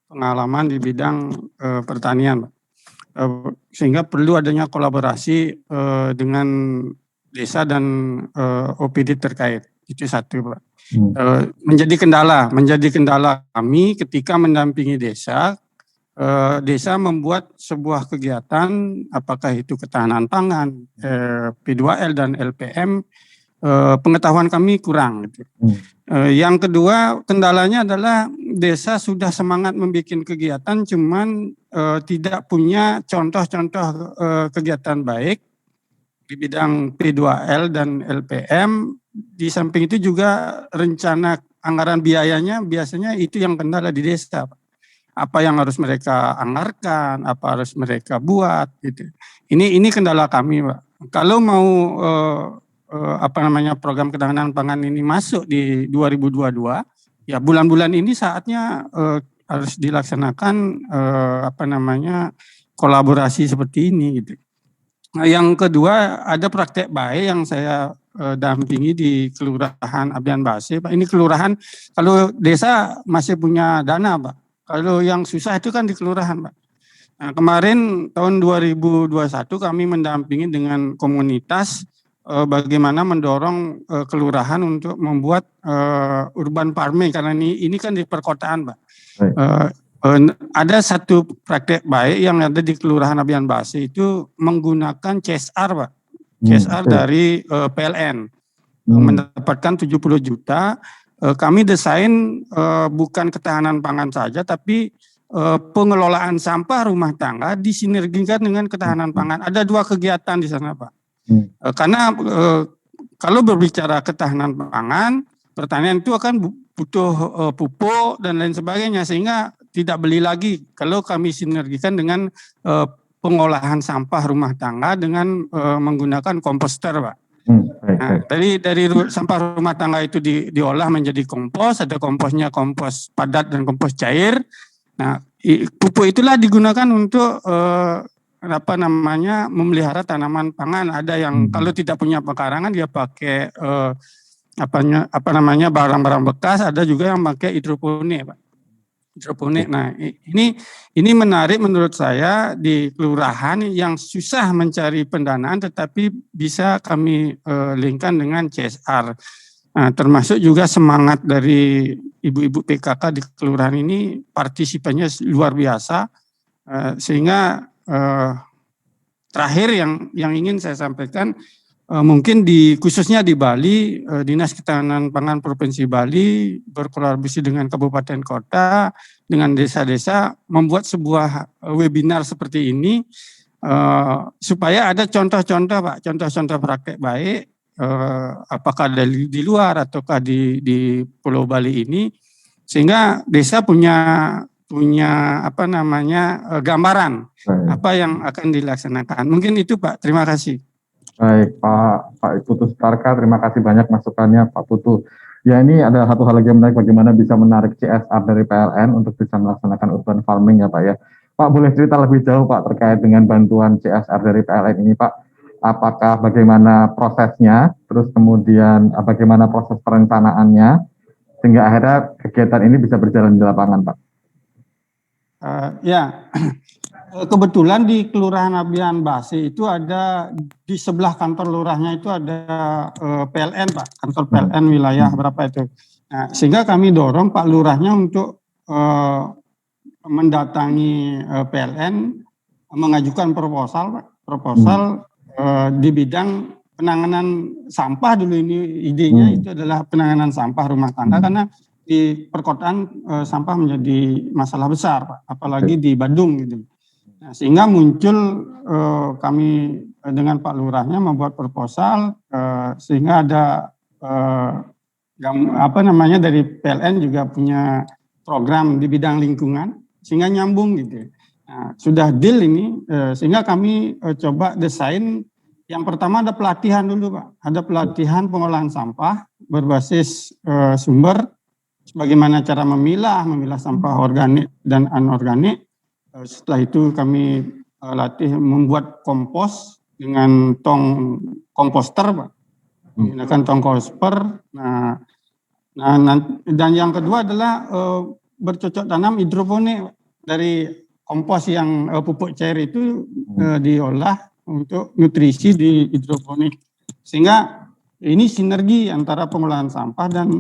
pengalaman di bidang pertanian, Pak. Sehingga perlu adanya kolaborasi dengan desa dan OPD terkait. Itu satu, Pak. Menjadi kendala kami ketika mendampingi desa. Desa membuat sebuah kegiatan, apakah itu ketahanan pangan, P2L dan LPM, pengetahuan kami kurang. Yang kedua, kendalanya adalah desa sudah semangat membuat kegiatan, cuman tidak punya contoh-contoh kegiatan baik di bidang P2L dan LPM. Di samping itu juga rencana anggaran biayanya biasanya itu yang kendala di desa. Apa yang harus mereka anggarkan, apa harus mereka buat gitu. Ini kendala kami, Pak. Kalau mau program ketahanan pangan ini masuk di 2022, ya bulan-bulan ini saatnya harus dilaksanakan kolaborasi seperti ini gitu. Nah, yang kedua, ada praktek baik yang saya dampingi di Kelurahan Abian Base, Pak. Ini kelurahan, kalau desa masih punya dana, Pak. Kalau yang susah itu kan di kelurahan, Pak. Nah, kemarin tahun 2021 kami mendampingi dengan komunitas bagaimana mendorong kelurahan untuk membuat urban farming, karena ini kan di perkotaan, Pak. Ada satu praktek baik yang ada di Kelurahan Abian Base itu menggunakan CSR, Pak. CSR dari PLN mendapatkan 70 juta. Kami desain bukan ketahanan pangan saja, tapi pengelolaan sampah rumah tangga disinergikan dengan ketahanan pangan. Ada dua kegiatan di sana, Pak. Karena kalau berbicara ketahanan pangan, pertanian itu akan butuh pupuk dan lain sebagainya, sehingga tidak beli lagi kalau kami sinergikan dengan pengolahan sampah rumah tangga dengan menggunakan komposter, Pak. Nah, dari sampah rumah tangga itu diolah menjadi kompos, ada komposnya kompos padat dan kompos cair. Nah, pupuk itulah digunakan untuk memelihara tanaman pangan. Ada yang kalau tidak punya pekarangan dia pakai barang-barang bekas, ada juga yang pakai hidroponik, Pak. Hidroponik. Nah, ini menarik menurut saya di kelurahan yang susah mencari pendanaan, tetapi bisa kami linkkan dengan CSR. Nah, termasuk juga semangat dari ibu-ibu PKK di kelurahan ini, partisipannya luar biasa, sehingga terakhir yang ingin saya sampaikan, mungkin khususnya di Bali, Dinas Ketahanan Pangan Provinsi Bali berkolaborasi dengan kabupaten kota, dengan desa-desa, membuat sebuah webinar seperti ini, supaya ada contoh-contoh, Pak, contoh-contoh praktek baik, apakah di luar ataukah di Pulau Bali ini, sehingga desa punya gambaran apa yang akan dilaksanakan. Mungkin itu, Pak. Terima kasih. Baik, Pak Putu Sutarka, terima kasih banyak masukannya, Pak Putu. Ya, ini ada satu hal lagi yang menarik, bagaimana bisa menarik CSR dari PLN untuk bisa melaksanakan urban farming ya, Pak ya. Pak, boleh cerita lebih jauh, Pak, terkait dengan bantuan CSR dari PLN ini, Pak? Apakah bagaimana prosesnya, terus kemudian bagaimana proses perencanaannya, sehingga akhirnya kegiatan ini bisa berjalan di lapangan, Pak? Kebetulan di Kelurahan Abian Base itu ada, di sebelah kantor lurahnya itu ada PLN, Pak, kantor PLN wilayah berapa itu. Nah, sehingga kami dorong Pak Lurahnya untuk mendatangi PLN, mengajukan proposal, Pak, di bidang penanganan sampah dulu. Ini idenya itu adalah penanganan sampah rumah tangga, karena di perkotaan sampah menjadi masalah besar, Pak, apalagi di Badung gitu. Nah, sehingga muncul kami dengan Pak Lurahnya membuat proposal, sehingga ada dari PLN juga punya program di bidang lingkungan, sehingga nyambung gitu. Nah, sudah deal ini, sehingga kami coba desain. Yang pertama ada pelatihan dulu, Pak. Ada pelatihan pengolahan sampah berbasis sumber, bagaimana cara memilah sampah organik dan anorganik. Setelah itu kami latih membuat kompos dengan tong komposter, Pak, menggunakan tong komposter. Nah, dan yang kedua adalah bercocok tanam hidroponik. Dari kompos yang pupuk cair itu diolah untuk nutrisi di hidroponik, sehingga ini sinergi antara pengolahan sampah dan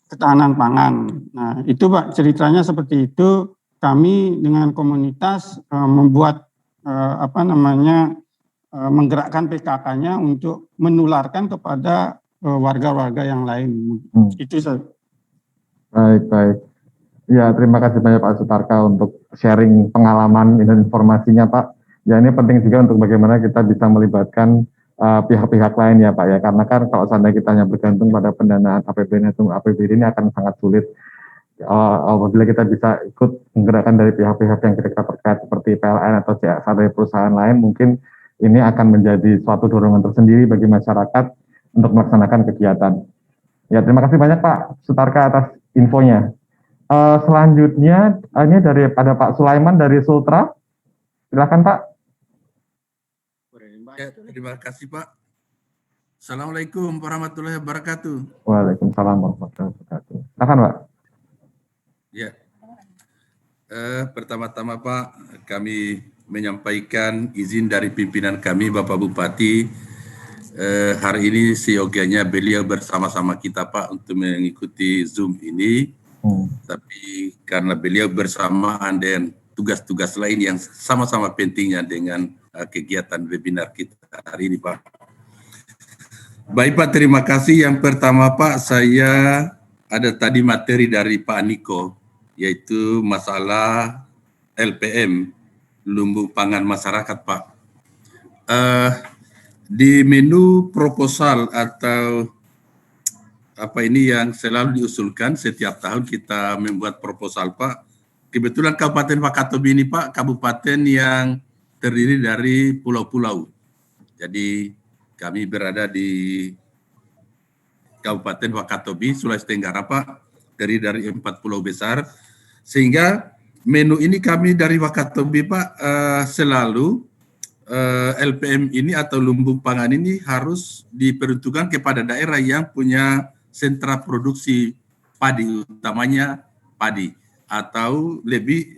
ketahanan pangan. Nah, itu, Pak, ceritanya seperti itu. Kami dengan komunitas membuat menggerakkan PKK-nya untuk menularkan kepada warga-warga yang lain. Itu saja. Baik. Ya, terima kasih banyak Pak Sutarka untuk sharing pengalaman dan informasinya, Pak. Ya, ini penting juga untuk bagaimana kita bisa melibatkan pihak-pihak lain ya, Pak ya. Karena kan kalau seandainya kita hanya bergantung pada pendanaan APBN atau APBD ini akan sangat sulit. Apabila kita bisa ikut menggerakkan dari pihak-pihak yang kira-kira terkait seperti PLN atau CSR dari perusahaan lain, mungkin ini akan menjadi suatu dorongan tersendiri bagi masyarakat untuk melaksanakan kegiatan. Ya, terima kasih banyak Pak Sutarka atas infonya. Selanjutnya ini ada Pak Sulaiman dari Sultra. Silakan Pak. Ya, terima kasih Pak. Assalamualaikum warahmatullahi wabarakatuh. Waalaikumsalam warahmatullahi wabarakatuh. Silakan Pak. Ya, pertama-tama Pak, kami menyampaikan izin dari pimpinan kami Bapak Bupati. Hari ini seyogianya beliau bersama-sama kita Pak untuk mengikuti Zoom ini. Tapi karena beliau bersamaan dengan tugas-tugas lain yang sama-sama pentingnya dengan kegiatan webinar kita hari ini Pak. Baik Pak, terima kasih. Yang pertama Pak, saya ada tadi materi dari Pak Niko, yaitu masalah LPM, lumbung pangan masyarakat, Pak. Di menu proposal atau apa ini yang selalu diusulkan setiap tahun kita membuat proposal, Pak. Kebetulan Kabupaten Wakatobi ini, Pak, kabupaten yang terdiri dari pulau-pulau. Jadi kami berada di Kabupaten Wakatobi, Sulawesi Tenggara, Pak, terdiri dari 4 pulau besar. Sehingga menu ini kami dari Wakatobi, Pak, selalu LPM ini atau lumbung pangan ini harus diperuntukkan kepada daerah yang punya sentra produksi padi, utamanya padi, atau lebih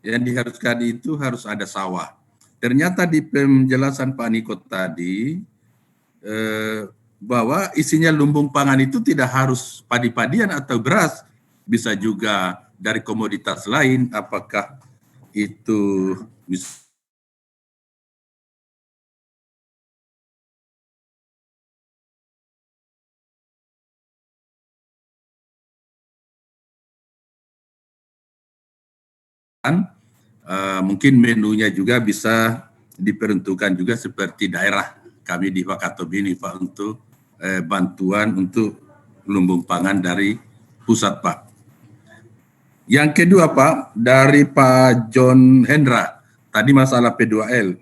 yang diharuskan itu harus ada sawah. Ternyata di penjelasan Pak Niko tadi bahwa isinya lumbung pangan itu tidak harus padi-padian atau beras, bisa juga dari komoditas lain, apakah itu bisa mungkin menunya juga bisa diperuntukkan juga seperti daerah kami di Wakatobi ini, Pak, untuk bantuan untuk lumbung pangan dari pusat, Pak. Yang kedua, Pak, dari Pak John Hendra, tadi masalah P2L.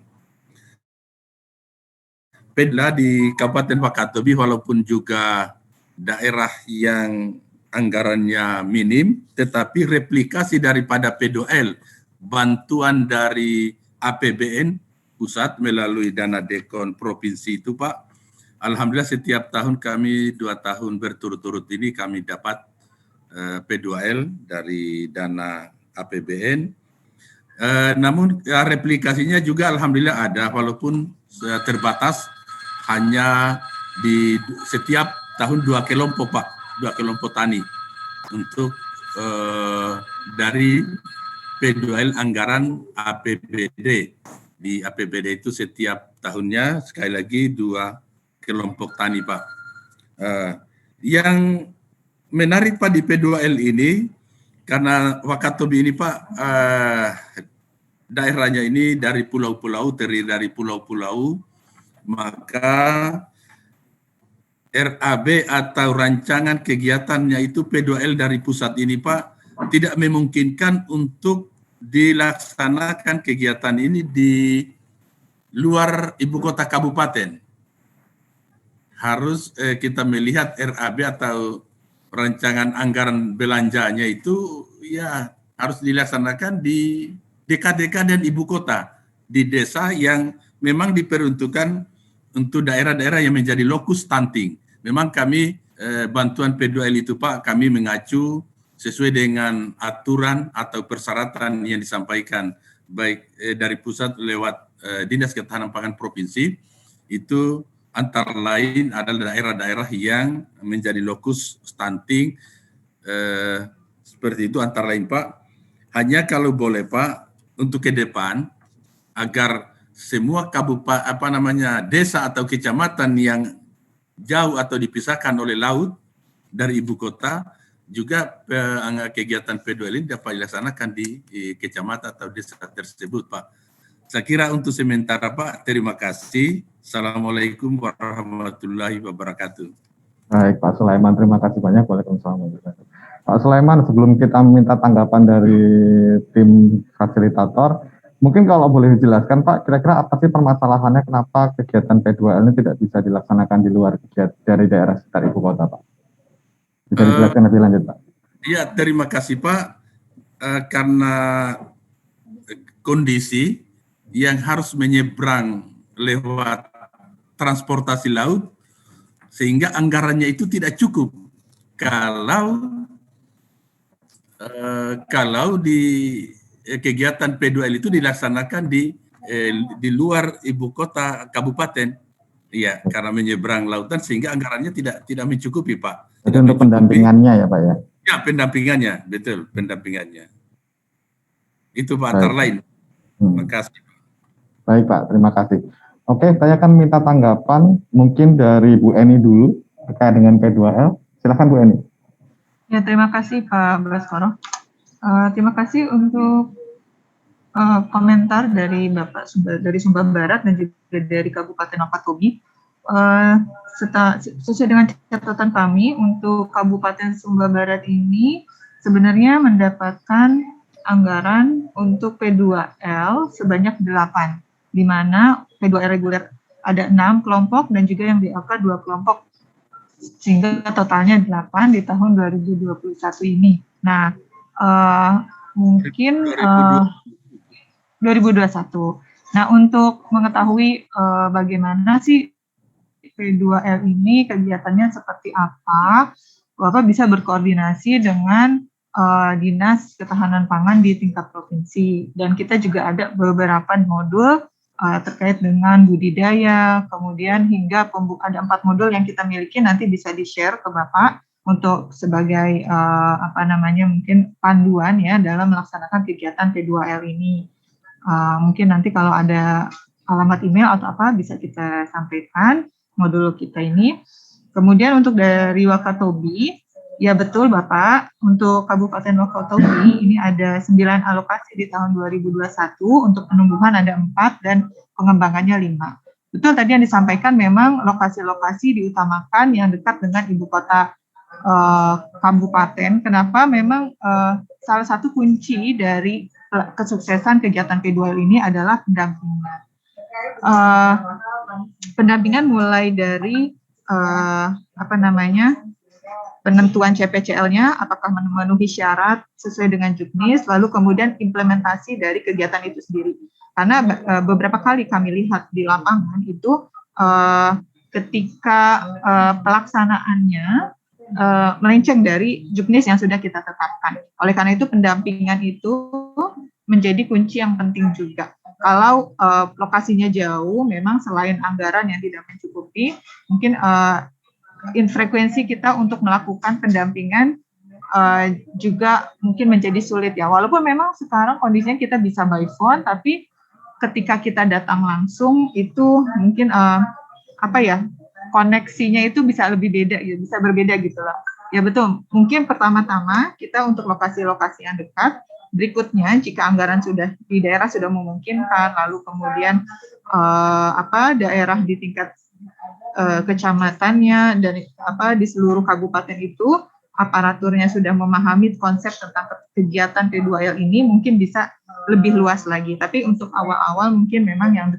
P2L di Kabupaten Wakatobi walaupun juga daerah yang anggarannya minim, tetapi replikasi daripada P2L, bantuan dari APBN pusat melalui dana dekon provinsi itu, Pak, alhamdulillah setiap tahun kami 2 tahun berturut-turut ini kami dapat P2L dari dana APBN. Namun replikasinya juga alhamdulillah ada, walaupun terbatas, hanya di setiap tahun 2 kelompok, Pak, 2 kelompok tani untuk dari P2L anggaran APBD. Di APBD itu setiap tahunnya sekali lagi 2 kelompok tani, Pak. Yang menarik, Pak, di P2L ini, karena Wakatobi ini, Pak, daerahnya ini dari pulau-pulau, terdiri dari pulau-pulau, maka RAB atau rancangan kegiatannya itu P2L dari pusat ini, Pak, tidak memungkinkan untuk dilaksanakan kegiatan ini di luar ibu kota kabupaten. Harus kita melihat RAB atau rancangan anggaran belanjanya itu ya harus dilaksanakan di deka-deka dan ibu kota, di desa yang memang diperuntukkan untuk daerah-daerah yang menjadi lokus stunting. Memang kami bantuan P2L itu, Pak, kami mengacu sesuai dengan aturan atau persyaratan yang disampaikan baik dari pusat lewat Dinas Ketahanan Pangan Provinsi, itu antara lain adalah daerah-daerah yang menjadi lokus stunting, seperti itu antara lain, Pak. Hanya kalau boleh, Pak, untuk ke depan agar semua kabupaten desa atau kecamatan yang jauh atau dipisahkan oleh laut dari ibu kota, juga kegiatan P2L ini dapat dilaksanakan di kecamatan atau desa tersebut, Pak. Saya kira untuk sementara, Pak, terima kasih. Assalamualaikum warahmatullahi wabarakatuh. Baik, Pak Sulaiman, terima kasih banyak. Waalaikumsalam warahmatullahi wabarakatuh. Pak Sulaiman, sebelum kita minta tanggapan dari tim fasilitator, mungkin kalau boleh dijelaskan, Pak, kira-kira apa sih permasalahannya kenapa kegiatan P2L ini tidak bisa dilaksanakan di luar kegiatan dari daerah sekitar ibu kota, Pak? Bisa dijelaskan lebih lanjut, Pak? Iya, terima kasih, Pak. Karena kondisi yang harus menyeberang lewat transportasi laut, sehingga anggarannya itu tidak cukup. Kalau di kegiatan P2L itu dilaksanakan di luar ibu kota kabupaten, iya, karena menyeberang lautan sehingga anggarannya tidak mencukupi, Pak. Jadi untuk pendampingannya ya, Pak, ya? Ya, pendampingannya, betul, pendampingannya. Itu, Pak, antara lain. Terima kasih. Baik, Pak, terima kasih. Oke, saya akan minta tanggapan mungkin dari Bu Eni dulu terkait dengan P2L. Silakan, Bu Eni. Ya, terima kasih Pak Baskoro. Terima kasih untuk komentar dari Bapak dari Sumba Barat dan juga dari Kabupaten Wakatobi. sesuai dengan catatan kami untuk Kabupaten Sumba Barat ini sebenarnya mendapatkan anggaran untuk P2L sebanyak 8, di mana P2L reguler ada 6 kelompok dan juga yang DAK 2 kelompok, sehingga totalnya 8 di tahun 2021 ini. Nah, mungkin 2021. Nah, untuk mengetahui bagaimana sih P2L ini kegiatannya seperti apa, Bapak bisa berkoordinasi dengan Dinas Ketahanan Pangan di tingkat provinsi. Dan kita juga ada beberapa modul terkait dengan budidaya, kemudian hingga ada 4 modul yang kita miliki, nanti bisa di-share ke Bapak untuk sebagai mungkin panduan ya dalam melaksanakan kegiatan P2L ini. Mungkin nanti kalau ada alamat email atau apa bisa kita sampaikan modul kita ini. Kemudian untuk dari Wakatobi, ya betul Bapak, untuk Kabupaten Wakatobi ini ada 9 alokasi di tahun 2021, untuk penumbuhan ada 4 dan pengembangannya 5. Betul tadi yang disampaikan, memang lokasi-lokasi diutamakan yang dekat dengan ibu kota kabupaten. Kenapa? Memang salah satu kunci dari kesuksesan kegiatan P2L ini adalah pendampingan. Pendampingan mulai dari penentuan CPCL-nya, apakah memenuhi syarat sesuai dengan juknis, lalu kemudian implementasi dari kegiatan itu sendiri. Karena beberapa kali kami lihat di lapangan itu ketika pelaksanaannya melenceng dari juknis yang sudah kita tetapkan. Oleh karena itu pendampingan itu menjadi kunci yang penting juga. Kalau lokasinya jauh, memang selain anggaran yang tidak mencukupi, mungkin frekuensi kita untuk melakukan pendampingan juga mungkin menjadi sulit ya. Walaupun memang sekarang kondisinya kita bisa by phone, tapi ketika kita datang langsung itu mungkin koneksinya itu bisa lebih beda ya, bisa berbeda gitu loh. Ya betul. Mungkin pertama-tama kita untuk lokasi-lokasi yang dekat. Berikutnya, jika anggaran sudah di daerah sudah memungkinkan, lalu kemudian daerah di tingkat kecamatannya dan di seluruh kabupaten itu aparaturnya sudah memahami konsep tentang kegiatan P2L ini, mungkin bisa lebih luas lagi. Tapi untuk awal-awal mungkin memang yang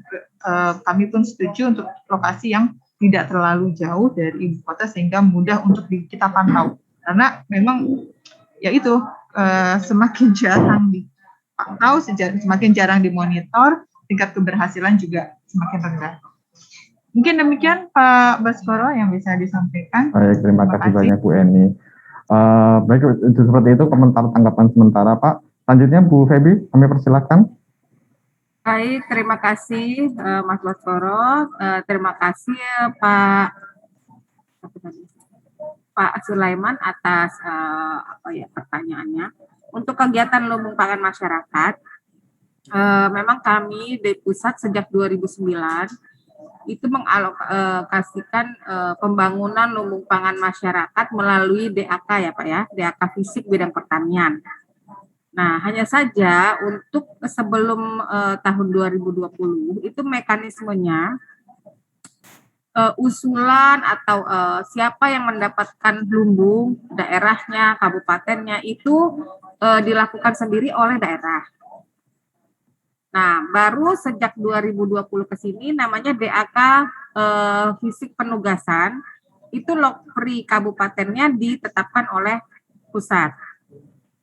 kami pun setuju untuk lokasi yang tidak terlalu jauh dari ibu kota sehingga mudah untuk kita pantau. Karena memang ya itu semakin jarang dipantau, semakin jarang dimonitor, tingkat keberhasilan juga semakin rendah. Mungkin demikian Pak Baskoro yang bisa disampaikan. Baik, terima kasih banyak Bu Eni. Baik, itu seperti itu komentar tanggapan sementara Pak. Selanjutnya Bu Febi, kami persilakan. Baik, terima kasih Mas Baskoro. Terima kasih Pak Sulaiman atas pertanyaannya. Untuk kegiatan lumbung pangan masyarakat, memang kami di pusat sejak 2009 itu mengalokasikan pembangunan lumbung pangan masyarakat melalui DAK ya Pak ya, DAK fisik bidang pertanian. Nah, hanya saja untuk sebelum tahun 2020 itu mekanismenya usulan atau siapa yang mendapatkan lumbung, daerahnya, kabupatennya itu dilakukan sendiri oleh daerah. Nah, baru sejak 2020 ke sini namanya DAK fisik penugasan, itu lokpri kabupatennya ditetapkan oleh pusat.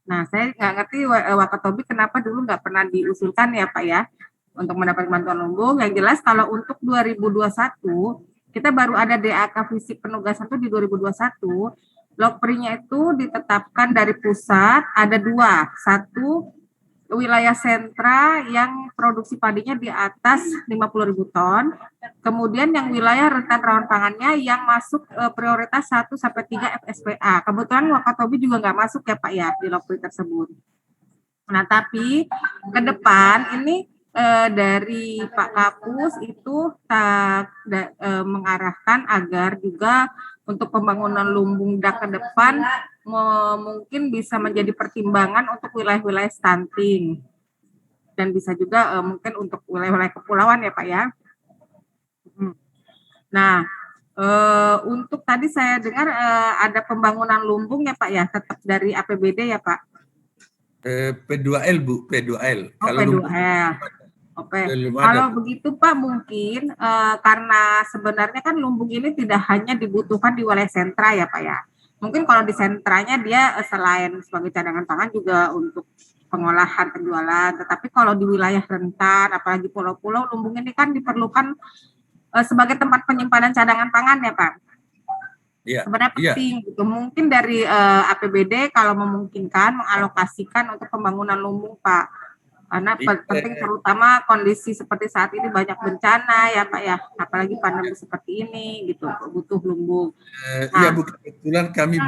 Nah, saya nggak ngerti Wakatobi kenapa dulu nggak pernah diusulkan ya Pak ya, untuk mendapat bantuan lumbung. Yang jelas kalau untuk 2021, kita baru ada DAK fisik penugasan itu di 2021, lokprinya itu ditetapkan dari pusat, ada 2. 1, wilayah sentra yang produksi padinya di atas 50.000 ton, kemudian yang wilayah rentan rawan pangannya yang masuk prioritas 1-3 FSPA. Kebetulan Wakatobi juga nggak masuk ya Pak ya di lokpri tersebut. Nah, tapi ke depan ini dari Pak Kapus itu mengarahkan agar juga untuk pembangunan lumbung dak ke depan mungkin bisa menjadi pertimbangan untuk wilayah-wilayah stunting dan bisa juga mungkin untuk wilayah-wilayah kepulauan ya Pak ya. Nah, Untuk tadi saya dengar ada pembangunan lumbung ya Pak ya, tetap dari APBD ya Pak? P2L Bu, P2L. Oh, P2L. Oke, kalau begitu Pak mungkin karena sebenarnya kan lumbung ini tidak hanya dibutuhkan di wilayah sentra ya Pak ya. Mungkin kalau di sentranya dia selain sebagai cadangan pangan juga untuk pengolahan penjualan, tetapi kalau di wilayah rentan, apalagi pulau-pulau, lumbung ini kan diperlukan sebagai tempat penyimpanan cadangan pangan ya Pak. Iya. Sebenarnya penting gitu. Mungkin dari APBD kalau memungkinkan mengalokasikan untuk pembangunan lumbung Pak. Karena penting terutama kondisi seperti saat ini banyak bencana ya Pak ya, apalagi pandemi seperti ini gitu, butuh lumbung. Iya Bu, kebetulan kami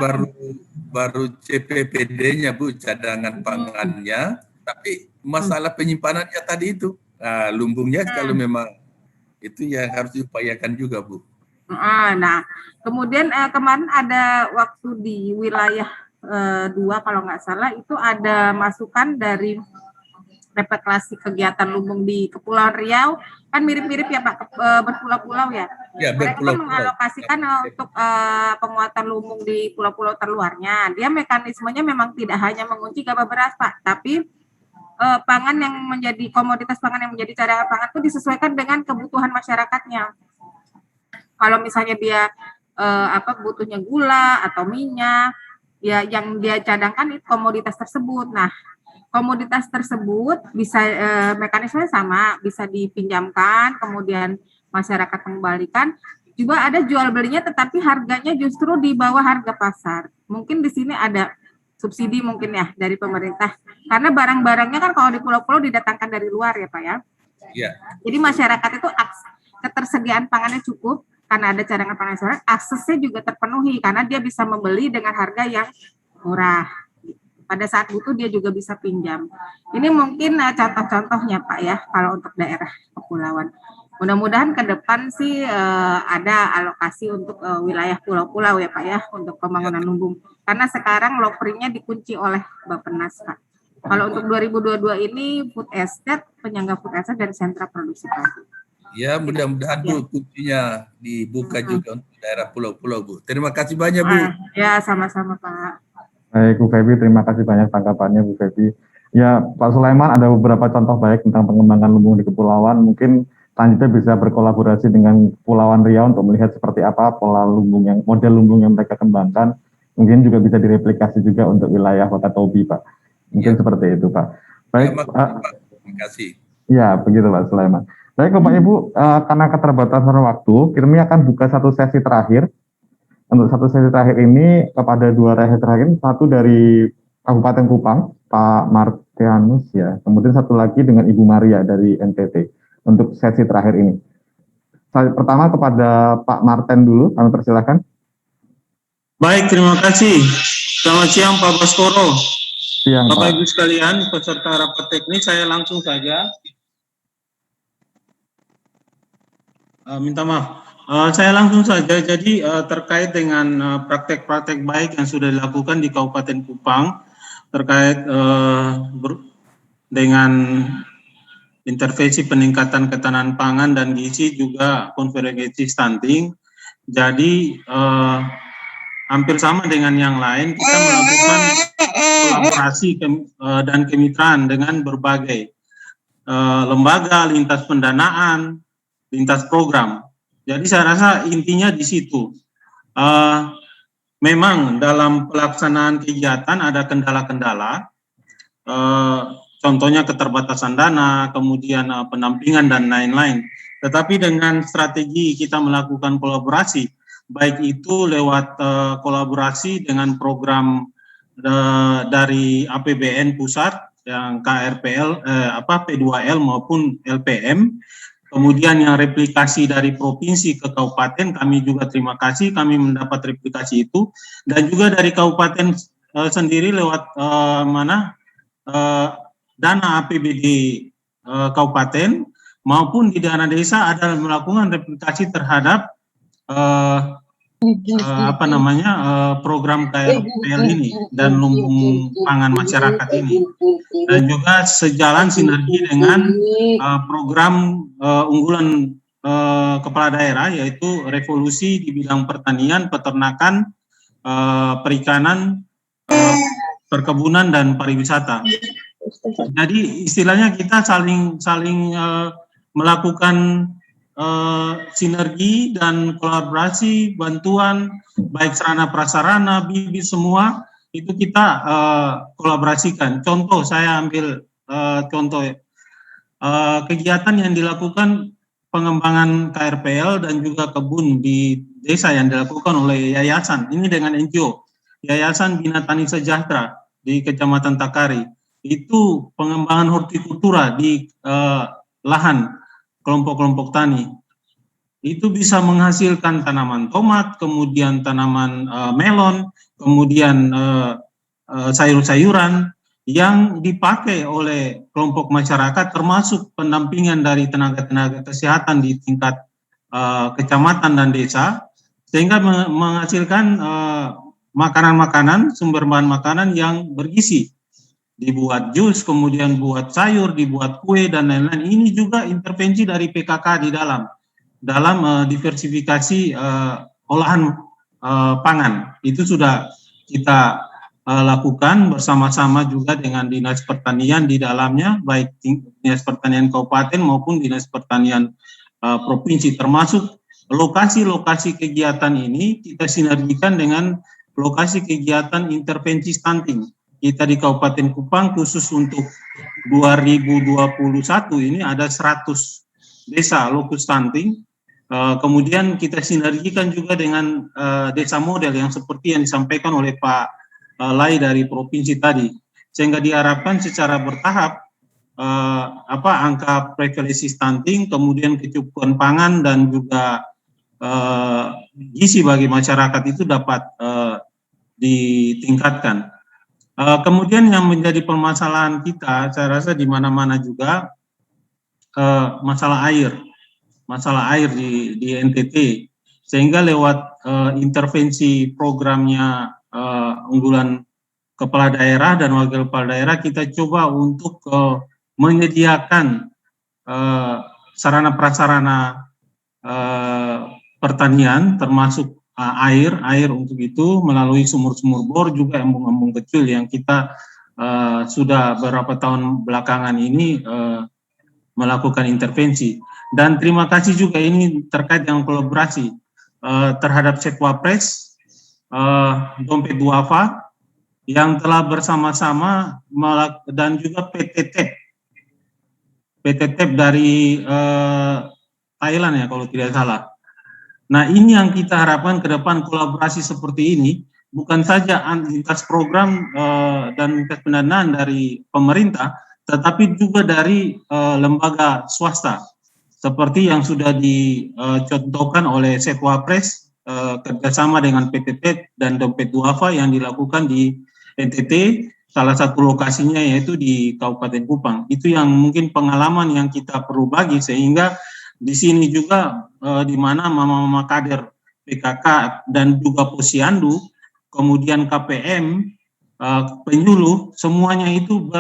baru CPPD-nya Bu, cadangan pangannya, tapi masalah penyimpanannya tadi itu, lumbungnya kalau memang itu yang harus diupayakan juga Bu. Nah, kemudian kemarin ada waktu di wilayah 2 kalau nggak salah itu ada masukan dari replikasi kegiatan lumbung di Kepulauan Riau, kan mirip-mirip ya Pak, berpulau-pulau ya. Ya, mereka kan mengalokasikan untuk penguatan lumbung di pulau-pulau terluarnya. Dia mekanismenya memang tidak hanya mengunci gabah beras Pak, tapi pangan yang menjadi komoditas pangan yang menjadi cadangan pangan itu disesuaikan dengan kebutuhan masyarakatnya. Kalau misalnya dia butuhnya gula atau minyak, ya yang dia cadangkan itu komoditas tersebut. Nah, komoditas tersebut bisa mekanismenya sama, bisa dipinjamkan, kemudian masyarakat mengembalikan. Juga ada jual belinya, tetapi harganya justru di bawah harga pasar. Mungkin di sini ada subsidi mungkin ya dari pemerintah. Karena barang-barangnya kan kalau di pulau-pulau didatangkan dari luar ya Pak ya. Iya. Jadi masyarakat itu ketersediaan pangannya cukup karena ada cadangan pangan nasional, aksesnya juga terpenuhi karena dia bisa membeli dengan harga yang murah. Pada saat butuh dia juga bisa pinjam. Ini mungkin contoh-contohnya Pak ya kalau untuk daerah kepulauan. Mudah-mudahan ke depan sih ada alokasi untuk wilayah pulau-pulau ya Pak ya untuk pembangunan lumbung. Karena sekarang lopringnya dikunci oleh Bappenas Pak. Kalau untuk 2022 ini food estate, penyangga food estate dan sentra produksi padi. Ya, mudah-mudahan Bu kuncinya dibuka juga untuk daerah pulau-pulau Bu. Terima kasih banyak Bu. Ya, sama-sama Pak. Baik Bu Febi, terima kasih banyak tanggapannya Bu Febi. Ya Pak Sulaiman, ada beberapa contoh baik tentang pengembangan lumbung di kepulauan. Mungkin selanjutnya bisa berkolaborasi dengan Kepulauan Riau untuk melihat seperti apa pola lumbung model lumbung yang mereka kembangkan. Mungkin juga bisa direplikasi juga untuk wilayah Wakatobi Pak. Mungkin seperti itu Pak. Baik. Terima kasih. Ya, begitu Pak Sulaiman. Baik Bapak Ibu, karena keterbatasan waktu, kami akan buka satu sesi terakhir. Untuk satu sesi terakhir ini kepada dua rakyat terakhir, satu dari Kabupaten Kupang, Pak Martianus ya, kemudian satu lagi dengan Ibu Maria dari NTT untuk sesi terakhir ini. Pertama kepada Pak Marten dulu, kami persilakan. Baik, terima kasih. Selamat siang Pak Baskoro. Siang Bapak Pak. Ibu sekalian, peserta rapat teknis, saya langsung saja. Minta maaf. Saya langsung saja, jadi terkait dengan praktek-praktek baik yang sudah dilakukan di Kabupaten Kupang terkait dengan intervensi peningkatan ketahanan pangan dan gizi juga konvergensi stunting. Jadi hampir sama dengan yang lain, kita melakukan kolaborasi dan kemitraan dengan berbagai lembaga, lintas pendanaan, lintas program. Jadi saya rasa intinya di situ. Memang dalam pelaksanaan kegiatan ada kendala-kendala, contohnya keterbatasan dana, kemudian pendampingan dan lain-lain. Tetapi dengan strategi kita melakukan kolaborasi, baik itu lewat kolaborasi dengan program dari APBN pusat yang KRPL, P2L maupun LPM. Kemudian yang replikasi dari provinsi ke kabupaten, kami juga terima kasih, kami mendapat replikasi itu. Dan juga dari kabupaten sendiri lewat dana APBD kabupaten maupun di dana desa ada melakukan replikasi terhadap program KRPL ini dan lumbung pangan masyarakat ini, dan juga sejalan sinergi dengan program unggulan kepala daerah, yaitu revolusi di bidang pertanian, peternakan, perikanan, perkebunan dan pariwisata. Jadi istilahnya kita saling melakukan sinergi dan kolaborasi, bantuan baik sarana prasarana, bibit semua itu kita kolaborasikan. Contoh, saya ambil contoh kegiatan yang dilakukan pengembangan KRPL dan juga kebun di desa yang dilakukan oleh yayasan ini dengan NGO, Yayasan Bina Tani Sejahtera di Kecamatan Takari. Itu pengembangan hortikultura di lahan kelompok-kelompok tani. Itu bisa menghasilkan tanaman tomat, kemudian tanaman melon, kemudian sayur-sayuran yang dipakai oleh kelompok masyarakat, termasuk pendampingan dari tenaga-tenaga kesehatan di tingkat kecamatan dan desa, sehingga menghasilkan makanan-makanan, sumber bahan makanan yang bergizi. Dibuat jus, kemudian buat sayur, dibuat kue, dan lain-lain. Ini juga intervensi dari PKK di dalam diversifikasi olahan pangan. Itu sudah kita lakukan bersama-sama juga dengan Dinas Pertanian di dalamnya, baik Dinas Pertanian Kabupaten maupun Dinas Pertanian Provinsi, termasuk lokasi-lokasi kegiatan ini kita sinergikan dengan lokasi kegiatan intervensi stunting. Kita di Kabupaten Kupang khusus untuk 2021 ini ada 100 desa lokus stunting. Kemudian kita sinergikan juga dengan desa model yang seperti yang disampaikan oleh Pak Lai dari provinsi tadi, sehingga diharapkan secara bertahap angka prevalensi stunting, kemudian kecukupan pangan dan juga gizi bagi masyarakat itu dapat ditingkatkan. Kemudian yang menjadi permasalahan kita, saya rasa di mana-mana juga masalah air di NTT, sehingga lewat intervensi programnya unggulan kepala daerah dan wakil kepala daerah, kita coba untuk menyediakan sarana prasarana pertanian, termasuk air untuk itu melalui sumur-sumur bor, juga embung-embung kecil yang kita sudah beberapa tahun belakangan ini melakukan intervensi. Dan terima kasih juga ini terkait dengan kolaborasi terhadap Sekwapres, Dompet Duafa yang telah bersama-sama dan juga PT TEP dari Thailand ya kalau tidak salah. Nah, ini yang kita harapkan ke depan, kolaborasi seperti ini bukan saja lintas program dan pendanaan dari pemerintah, tetapi juga dari lembaga swasta seperti yang sudah dicontohkan oleh Sekwapres kerjasama dengan PT TEP dan Dompet Duafa yang dilakukan di NTT, salah satu lokasinya yaitu di Kabupaten Kupang. Itu yang mungkin pengalaman yang kita perlu bagi, sehingga di sini juga di mana mama-mama kader PKK dan juga Posyandu, kemudian KPM, penyuluh, semuanya itu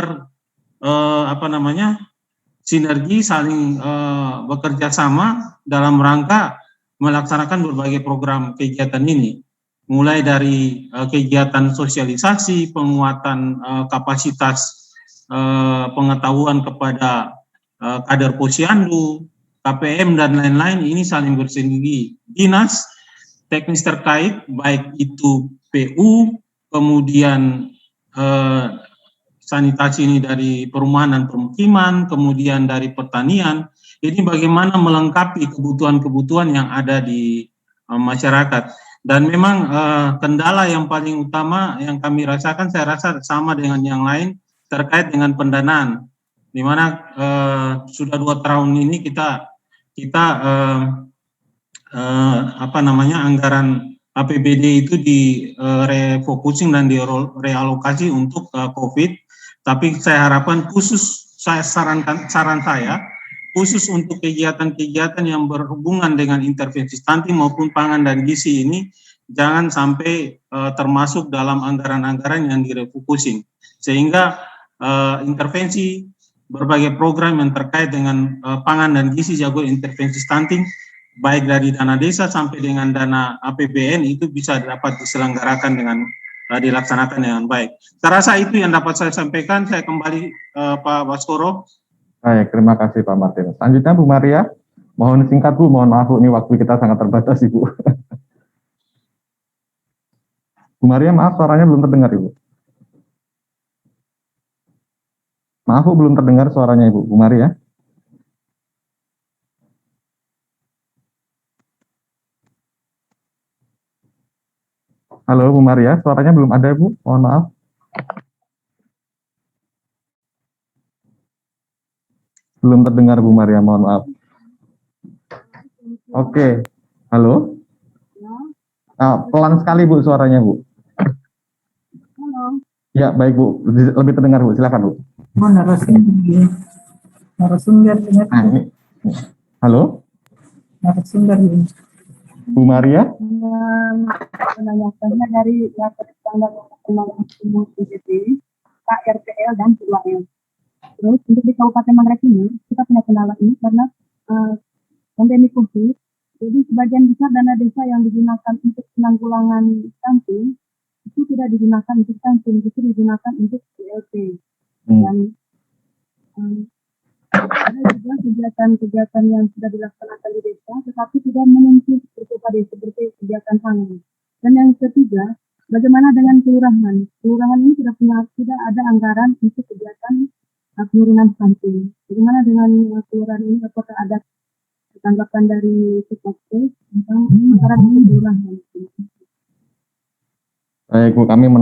sinergi, saling bekerja sama dalam rangka melaksanakan berbagai program kegiatan ini, mulai dari kegiatan sosialisasi, penguatan kapasitas pengetahuan kepada kader Posyandu, KPM dan lain-lain. Ini saling bersinergi. Dinas teknis terkait, baik itu PU, kemudian sanitasi ini dari perumahan dan permukiman, kemudian dari pertanian. Ini bagaimana melengkapi kebutuhan-kebutuhan yang ada di masyarakat. Dan memang kendala yang paling utama yang kami rasakan, saya rasa sama dengan yang lain, terkait dengan pendanaan. Di mana sudah 2 tahun ini kita anggaran APBD itu refocusing dan direalokasi untuk COVID. Tapi saya harapkan saran saya khusus untuk kegiatan-kegiatan yang berhubungan dengan intervensi stunting maupun pangan dan gizi ini jangan sampai termasuk dalam anggaran-anggaran yang direfocusing, sehingga intervensi berbagai program yang terkait dengan pangan dan gizi jago intervensi stunting, baik dari dana desa sampai dengan dana APBN, itu bisa dapat diselenggarakan dengan dilaksanakan dengan baik. Saya rasa itu yang dapat saya sampaikan. Saya kembali Pak Baskoro. Baik, terima kasih Pak Martin. Selanjutnya Bu Maria, mohon singkat Bu, mohon maaf Bu, ini waktu kita sangat terbatas Ibu. Bu Maria, maaf suaranya belum terdengar Ibu. Maaf Bu, belum terdengar suaranya Ibu. Bu Maria. Halo Bu Maria, suaranya belum ada Bu, mohon maaf. Belum terdengar Bu Maria, mohon maaf. Oke, halo. Pelan sekali Bu suaranya Bu. Halo. Ya baik Bu, lebih terdengar Bu, silakan Bu. Oh, narasumber dengar. Halo. Narasumber ini. Bu Maria. Menanyakannya dari standar umum PJT, KRPL dan 2L. Terus untuk di Kabupaten Manggarai ini kita punya kendala ini karena pandemi COVID. Jadi sebagian besar dana desa yang digunakan untuk penanggulangan stunting itu tidak digunakan untuk stunting, itu digunakan untuk PLT. Dan ada juga kegiatan-kegiatan yang sudah dilaksanakan di desa, tetapi tidak menyentuh seperti kegiatan pangan. Dan yang ketiga, bagaimana dengan kelurahan? Kelurahan ini tidak ada anggaran untuk kegiatan penurunan stunting. Bagaimana dengan kelurahan ini? Apakah ada tanggapan dari Sekopres tentang anggaran untuk kelurahan? Baik Bu, kami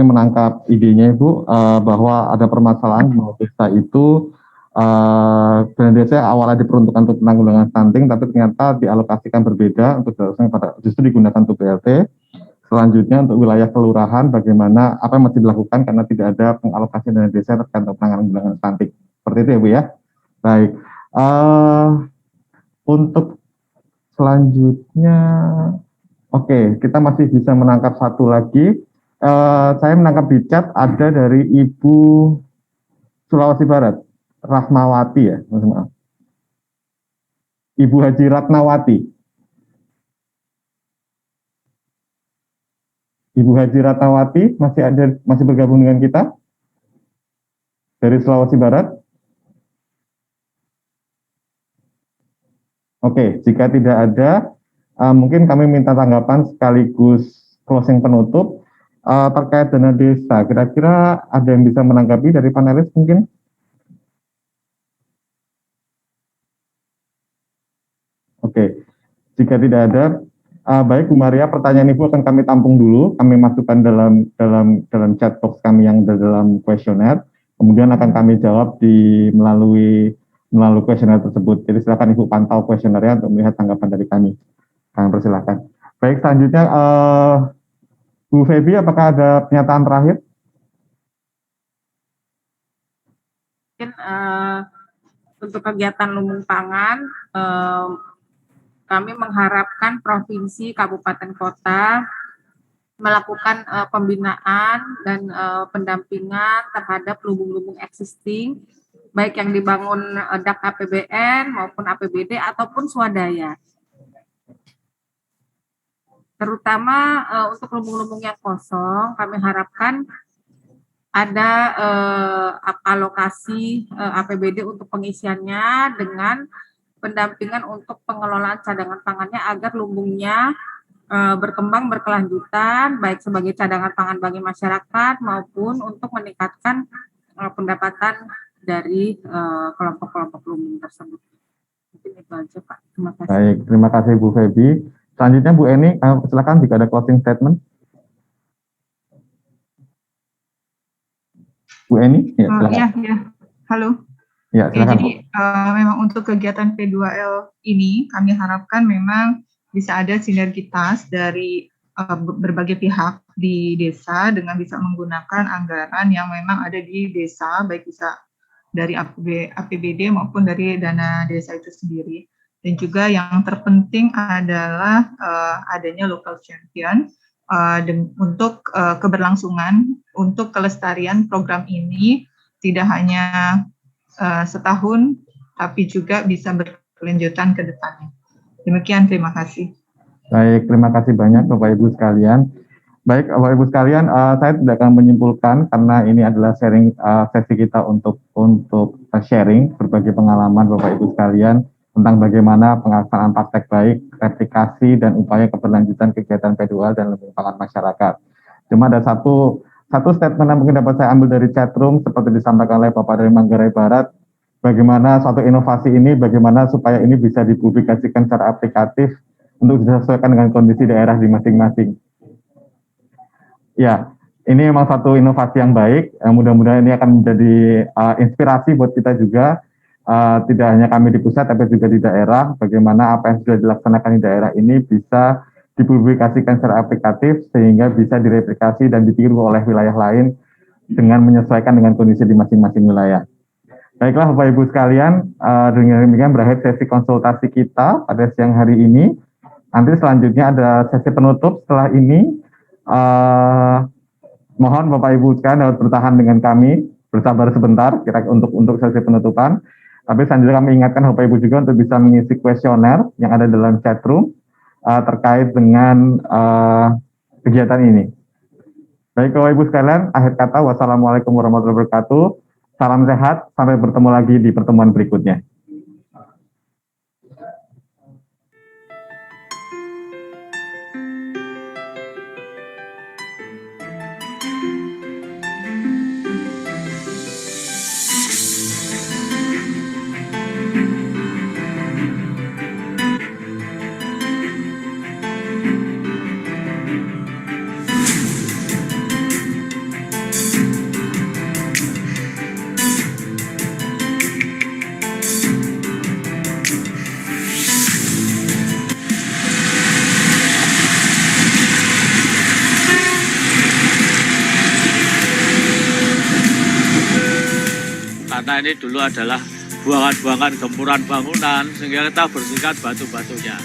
menangkap idenya Ibu, bahwa ada permasalahan bahwa desa itu dana desa awalnya diperuntukkan untuk penanggulangan stunting, tapi ternyata dialokasikan berbeda untuk justru digunakan untuk BLT. Selanjutnya untuk wilayah kelurahan, bagaimana apa yang masih dilakukan karena tidak ada pengalokasian dana desa terkait penanggulangan stunting. Seperti itu ya Bu ya. Baik. Untuk selanjutnya, oke, kita masih bisa menangkap satu lagi. Saya menangkap di chat ada dari Ibu Sulawesi Barat, Rahmawati ya, maaf. Ibu Haji Ratnawati. Ibu Haji Ratnawati masih bergabung dengan kita dari Sulawesi Barat. Oke, jika tidak ada, mungkin kami minta tanggapan sekaligus closing penutup. Terkait dana desa, kira-kira ada yang bisa menanggapi dari panelis mungkin? Oke, jika tidak ada, baik Bu Maria, pertanyaan Ibu akan kami tampung dulu, kami masukkan dalam chat box kami yang dalam kuesioner, kemudian akan kami jawab melalui kuesioner tersebut. Jadi silakan Ibu pantau kuesionernya untuk melihat tanggapan dari kami. Kami persilahkan. Baik, selanjutnya Bu Febi, apakah ada pernyataan terakhir? Mungkin untuk kegiatan lumbung pangan, kami mengharapkan provinsi, kabupaten, kota melakukan pembinaan dan pendampingan terhadap lumbung-lumbung existing, baik yang dibangun DAK APBN maupun APBD ataupun swadaya. Terutama untuk lumbung-lumbung yang kosong, kami harapkan ada alokasi APBD untuk pengisiannya dengan pendampingan untuk pengelolaan cadangan pangannya agar lumbungnya berkembang berkelanjutan, baik sebagai cadangan pangan bagi masyarakat maupun untuk meningkatkan pendapatan dari kelompok-kelompok lumbung tersebut. Mungkin itu aja Pak. Terima kasih. Baik, terima kasih Bu Febi. Selanjutnya Bu Eni, silakan jika ada closing statement. Bu Eni, ya silakan. Ya. Halo. Ya, silakan. Jadi memang untuk kegiatan P2L ini kami harapkan memang bisa ada sinergitas dari berbagai pihak di desa dengan bisa menggunakan anggaran yang memang ada di desa, baik bisa dari APBD maupun dari dana desa itu sendiri. Dan juga yang terpenting adalah adanya local champion untuk keberlangsungan, untuk kelestarian program ini tidak hanya setahun, tapi juga bisa berkelanjutan ke depannya. Demikian, terima kasih. Baik, terima kasih banyak Bapak Ibu sekalian. Baik, Bapak Ibu sekalian, saya tidak akan menyimpulkan karena ini adalah sharing sesi kita untuk sharing berbagi pengalaman Bapak Ibu sekalian tentang bagaimana pelaksanaan praktek baik, replikasi dan upaya keberlanjutan kegiatan P2L dan lumbung pangan masyarakat. Cuma ada satu statement yang mungkin dapat saya ambil dari chatroom seperti disampaikan oleh Bapak dari Manggarai Barat, bagaimana suatu inovasi ini, bagaimana supaya ini bisa dipublikasikan secara aplikatif untuk disesuaikan dengan kondisi daerah di masing-masing. Ya, ini memang satu inovasi yang baik. Mudah-mudahan ini akan menjadi inspirasi buat kita juga, tidak hanya kami di pusat, tapi juga di daerah. Bagaimana apa yang sudah dilaksanakan di daerah ini bisa dipublikasikan secara aplikatif sehingga bisa direplikasi dan ditiru oleh wilayah lain dengan menyesuaikan dengan kondisi di masing-masing wilayah. Baiklah Bapak Ibu sekalian, dengan demikian berakhir sesi konsultasi kita pada siang hari ini. Nanti selanjutnya ada sesi penutup setelah ini. Mohon Bapak Ibu sekalian dapat bertahan dengan kami, bersabar sebentar kira untuk sesi penutupan. Tapi selanjutnya kami ingatkan Bapak Ibu juga untuk bisa mengisi kuesioner yang ada dalam chat room terkait dengan kegiatan ini. Baik Bapak Ibu sekalian, akhir kata wassalamualaikum warahmatullahi wabarakatuh. Salam sehat, sampai bertemu lagi di pertemuan berikutnya. Karena ini dulu adalah buangan-buangan gempuran bangunan sehingga kita bersihkan batu-batunya.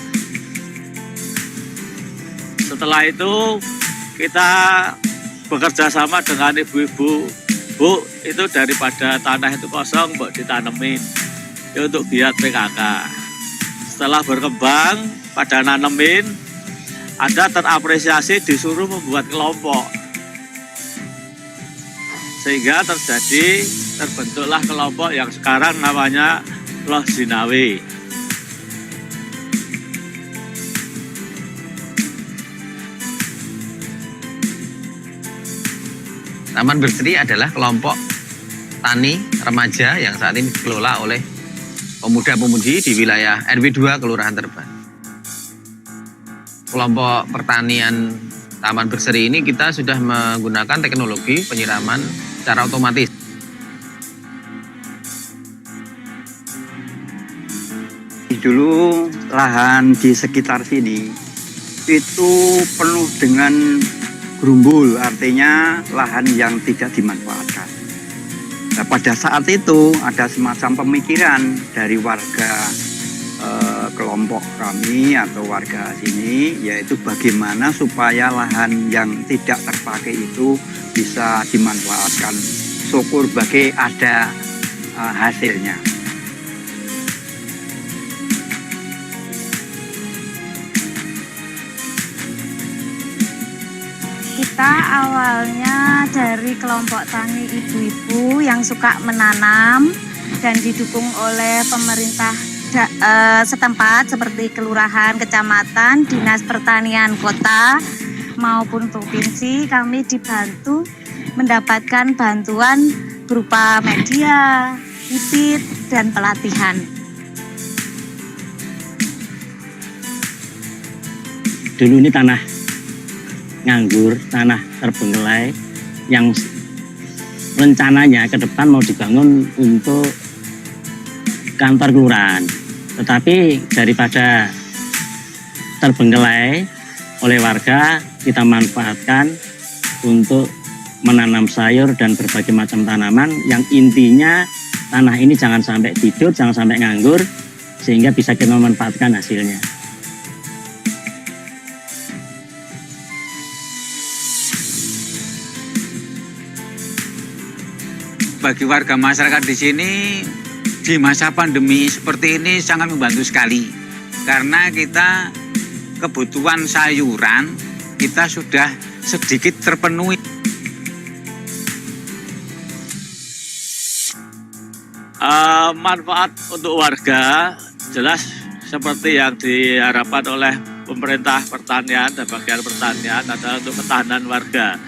Setelah itu kita bekerja sama dengan ibu-ibu, Bu, itu daripada tanah itu kosong, Bu, ditanemin itu untuk giat PKK. Setelah berkembang pada nanemin, ada terapresiasi disuruh membuat kelompok. Sehingga terbentuklah kelompok yang sekarang namanya Loh Zinawi. Taman Berseri adalah kelompok tani remaja yang saat ini dikelola oleh pemuda-pemudi di wilayah RW 2 Kelurahan Terban. Kelompok pertanian Taman Berseri ini kita sudah menggunakan teknologi penyiraman secara otomatis. Dulu lahan di sekitar sini itu penuh dengan gerumbul, artinya lahan yang tidak dimanfaatkan. Nah, pada saat itu ada semacam pemikiran dari warga kelompok kami atau warga sini, yaitu bagaimana supaya lahan yang tidak terpakai itu bisa dimanfaatkan. Syukur bagi ada hasilnya. Kita awalnya dari kelompok tani ibu-ibu yang suka menanam dan didukung oleh pemerintah setempat seperti kelurahan, kecamatan, dinas pertanian kota maupun provinsi. Kami dibantu mendapatkan bantuan berupa media, bibit, dan pelatihan. Dulu ini tanah nganggur, tanah terbengkelai yang rencananya ke depan mau dibangun untuk kantor kelurahan. Tetapi daripada terbengkelai oleh warga, kita manfaatkan untuk menanam sayur dan berbagai macam tanaman yang intinya tanah ini jangan sampai tidur, jangan sampai nganggur, sehingga bisa kita memanfaatkan hasilnya. bagi warga masyarakat di sini di masa pandemi seperti ini sangat membantu sekali. Karena kita kebutuhan sayuran kita sudah sedikit terpenuhi. Manfaat untuk warga jelas seperti yang diharapkan oleh pemerintah pertanian dan bagian pertanian adalah untuk ketahanan warga.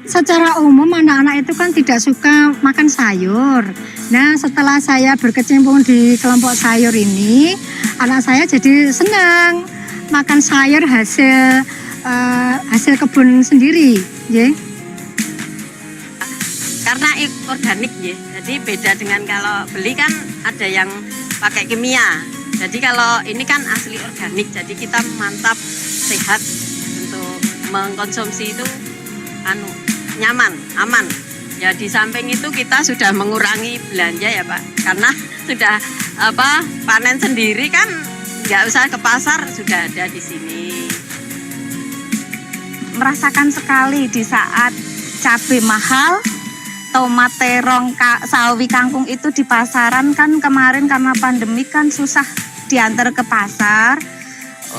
Secara umum anak-anak itu kan tidak suka makan sayur. Nah, setelah saya berkecimpung di kelompok sayur ini, anak saya jadi senang makan sayur hasil kebun sendiri, ya. Karena organik ya, jadi beda dengan kalau beli kan ada yang pakai kimia. Jadi kalau ini kan asli organik, jadi kita mantap sehat untuk mengkonsumsi itu nyaman, aman. Ya di samping itu kita sudah mengurangi belanja ya Pak, karena sudah panen sendiri kan nggak usah ke pasar, sudah ada di sini. Merasakan sekali di saat cabai mahal, tomat, terong, sawi, kangkung itu di pasaran kan kemarin karena pandemi kan susah diantar ke pasar.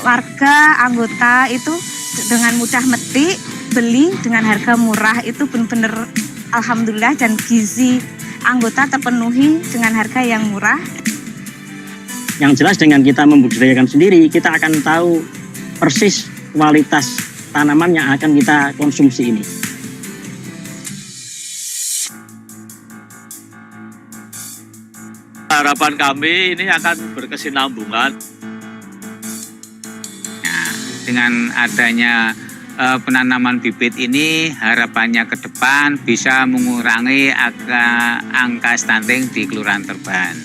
Warga anggota itu dengan mudah metik, beli dengan harga murah, itu benar-benar alhamdulillah, dan gizi anggota terpenuhi dengan harga yang murah. Yang jelas dengan kita membudidayakan sendiri, kita akan tahu persis kualitas tanaman yang akan kita konsumsi ini. Harapan kami ini akan berkesinambungan. Nah, dengan adanya penanaman bibit ini, harapannya ke depan bisa mengurangi angka stunting di Kelurahan Terban.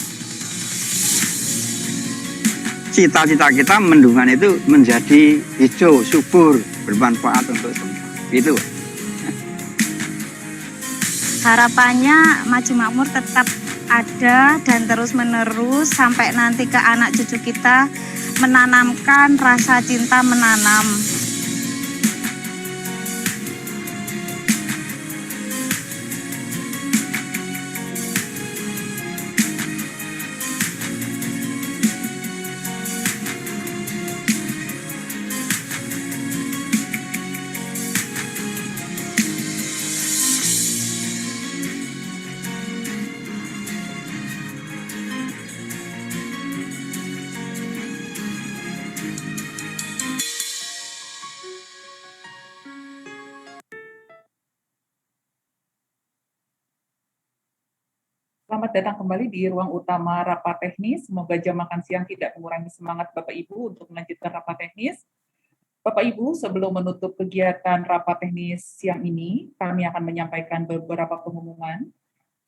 Cita-cita kita mendungan itu menjadi hijau, subur, bermanfaat untuk semua. Itu. Harapannya Maju Makmur tetap ada dan terus menerus sampai nanti ke anak cucu kita, menanamkan rasa cinta menanam. Selamat datang kembali di ruang utama rapat teknis. Semoga jam makan siang tidak mengurangi semangat Bapak Ibu untuk melanjutkan rapat teknis. Bapak Ibu, sebelum menutup kegiatan rapat teknis siang ini, kami akan menyampaikan beberapa pengumuman.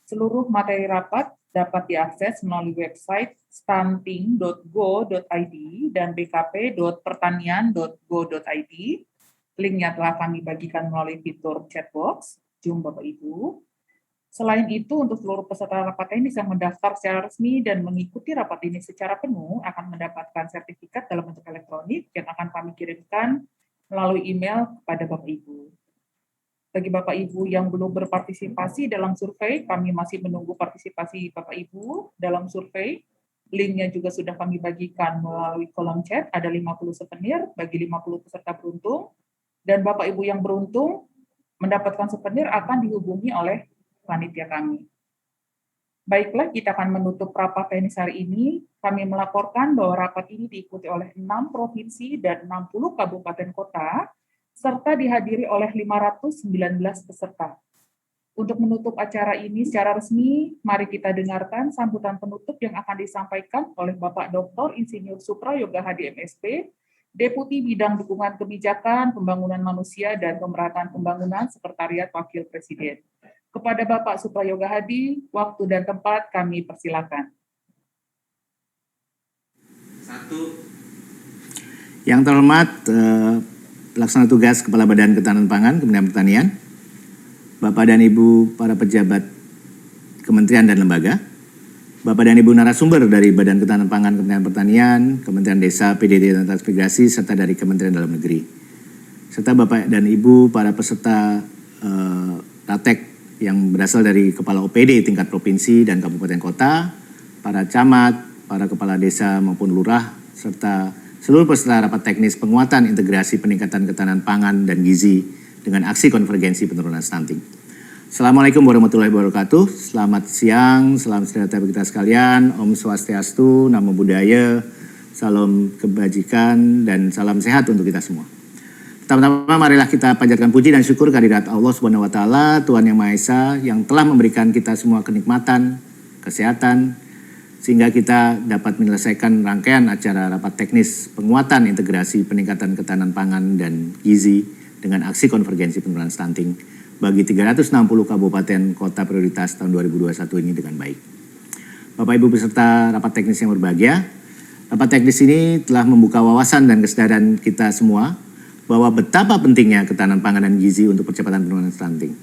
Seluruh materi rapat dapat diakses melalui website stunting.go.id dan bkp.pertanian.go.id. Linknya telah kami bagikan melalui fitur chatbox Zoom Bapak Ibu. Selain itu, untuk seluruh peserta rapat teknis yang mendaftar secara resmi dan mengikuti rapat ini secara penuh akan mendapatkan sertifikat dalam bentuk elektronik yang akan kami kirimkan melalui email kepada Bapak Ibu. Bagi Bapak Ibu yang belum berpartisipasi dalam survei, kami masih menunggu partisipasi Bapak Ibu dalam survei. Linknya juga sudah kami bagikan melalui kolom chat, ada 50 souvenir bagi 50 peserta beruntung, dan Bapak Ibu yang beruntung mendapatkan souvenir akan dihubungi oleh panitia kami. Baiklah, kita akan menutup rapat teknis hari ini. Kami melaporkan bahwa rapat ini diikuti oleh 6 provinsi dan 60 kabupaten kota, serta dihadiri oleh 519 peserta. Untuk menutup acara ini secara resmi, mari kita dengarkan sambutan penutup yang akan disampaikan oleh Bapak Dr. Insinyur Suprayoga Hadi MSP, Deputi Bidang Dukungan Kebijakan, Pembangunan Manusia, dan Pemerataan Pembangunan Sekretariat Wakil Presiden. Kepada Bapak Suprayoga Hadi, waktu dan tempat kami persilakan. Yang terhormat Pelaksana Tugas Kepala Badan Ketahanan Pangan Kementerian Pertanian, Bapak dan Ibu para pejabat Kementerian dan Lembaga, Bapak dan Ibu narasumber dari Badan Ketahanan Pangan Kementerian Pertanian, Kementerian Desa, PDT dan Transmigrasi, serta dari Kementerian Dalam Negeri, serta Bapak dan Ibu para peserta Ratek yang berasal dari kepala OPD tingkat provinsi dan kabupaten kota, para camat, para kepala desa maupun lurah, serta seluruh peserta rapat teknis penguatan integrasi peningkatan ketahanan pangan dan gizi dengan aksi konvergensi penurunan stunting. Assalamualaikum warahmatullahi wabarakatuh. Selamat siang, salam sejahtera bagi kita sekalian. Om Swastiastu, Namo Buddhaya, salam kebajikan dan salam sehat untuk kita semua. Pertama-tama marilah kita panjatkan puji dan syukur kehadirat Allah Subhanahu wa taala, Tuhan Yang Maha Esa yang telah memberikan kita semua kenikmatan, kesehatan sehingga kita dapat menyelesaikan rangkaian acara rapat teknis penguatan integrasi peningkatan ketahanan pangan dan gizi dengan aksi konvergensi penurunan stunting bagi 360 kabupaten kota prioritas tahun 2021 ini dengan baik. Bapak Ibu peserta rapat teknis yang berbahagia, rapat teknis ini telah membuka wawasan dan kesadaran kita semua bahwa betapa pentingnya ketahanan pangan dan gizi untuk percepatan penurunan stunting.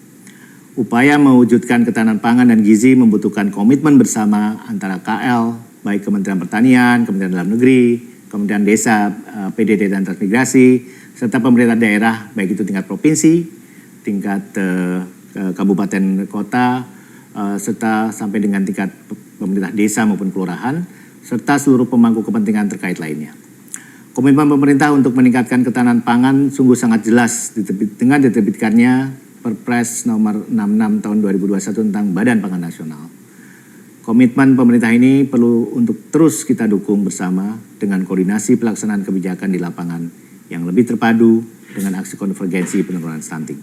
Upaya mewujudkan ketahanan pangan dan gizi membutuhkan komitmen bersama antara KL, baik Kementerian Pertanian, Kementerian Dalam Negeri, Kementerian Desa, PDT dan Transmigrasi, serta pemerintah daerah, baik itu tingkat provinsi, tingkat kabupaten kota, serta sampai dengan tingkat pemerintah desa maupun kelurahan, serta seluruh pemangku kepentingan terkait lainnya. Komitmen pemerintah untuk meningkatkan ketahanan pangan sungguh sangat jelas dengan diterbitkannya Perpres nomor 66 tahun 2021 tentang Badan Pangan Nasional. Komitmen pemerintah ini perlu untuk terus kita dukung bersama dengan koordinasi pelaksanaan kebijakan di lapangan yang lebih terpadu dengan aksi konvergensi penurunan stunting.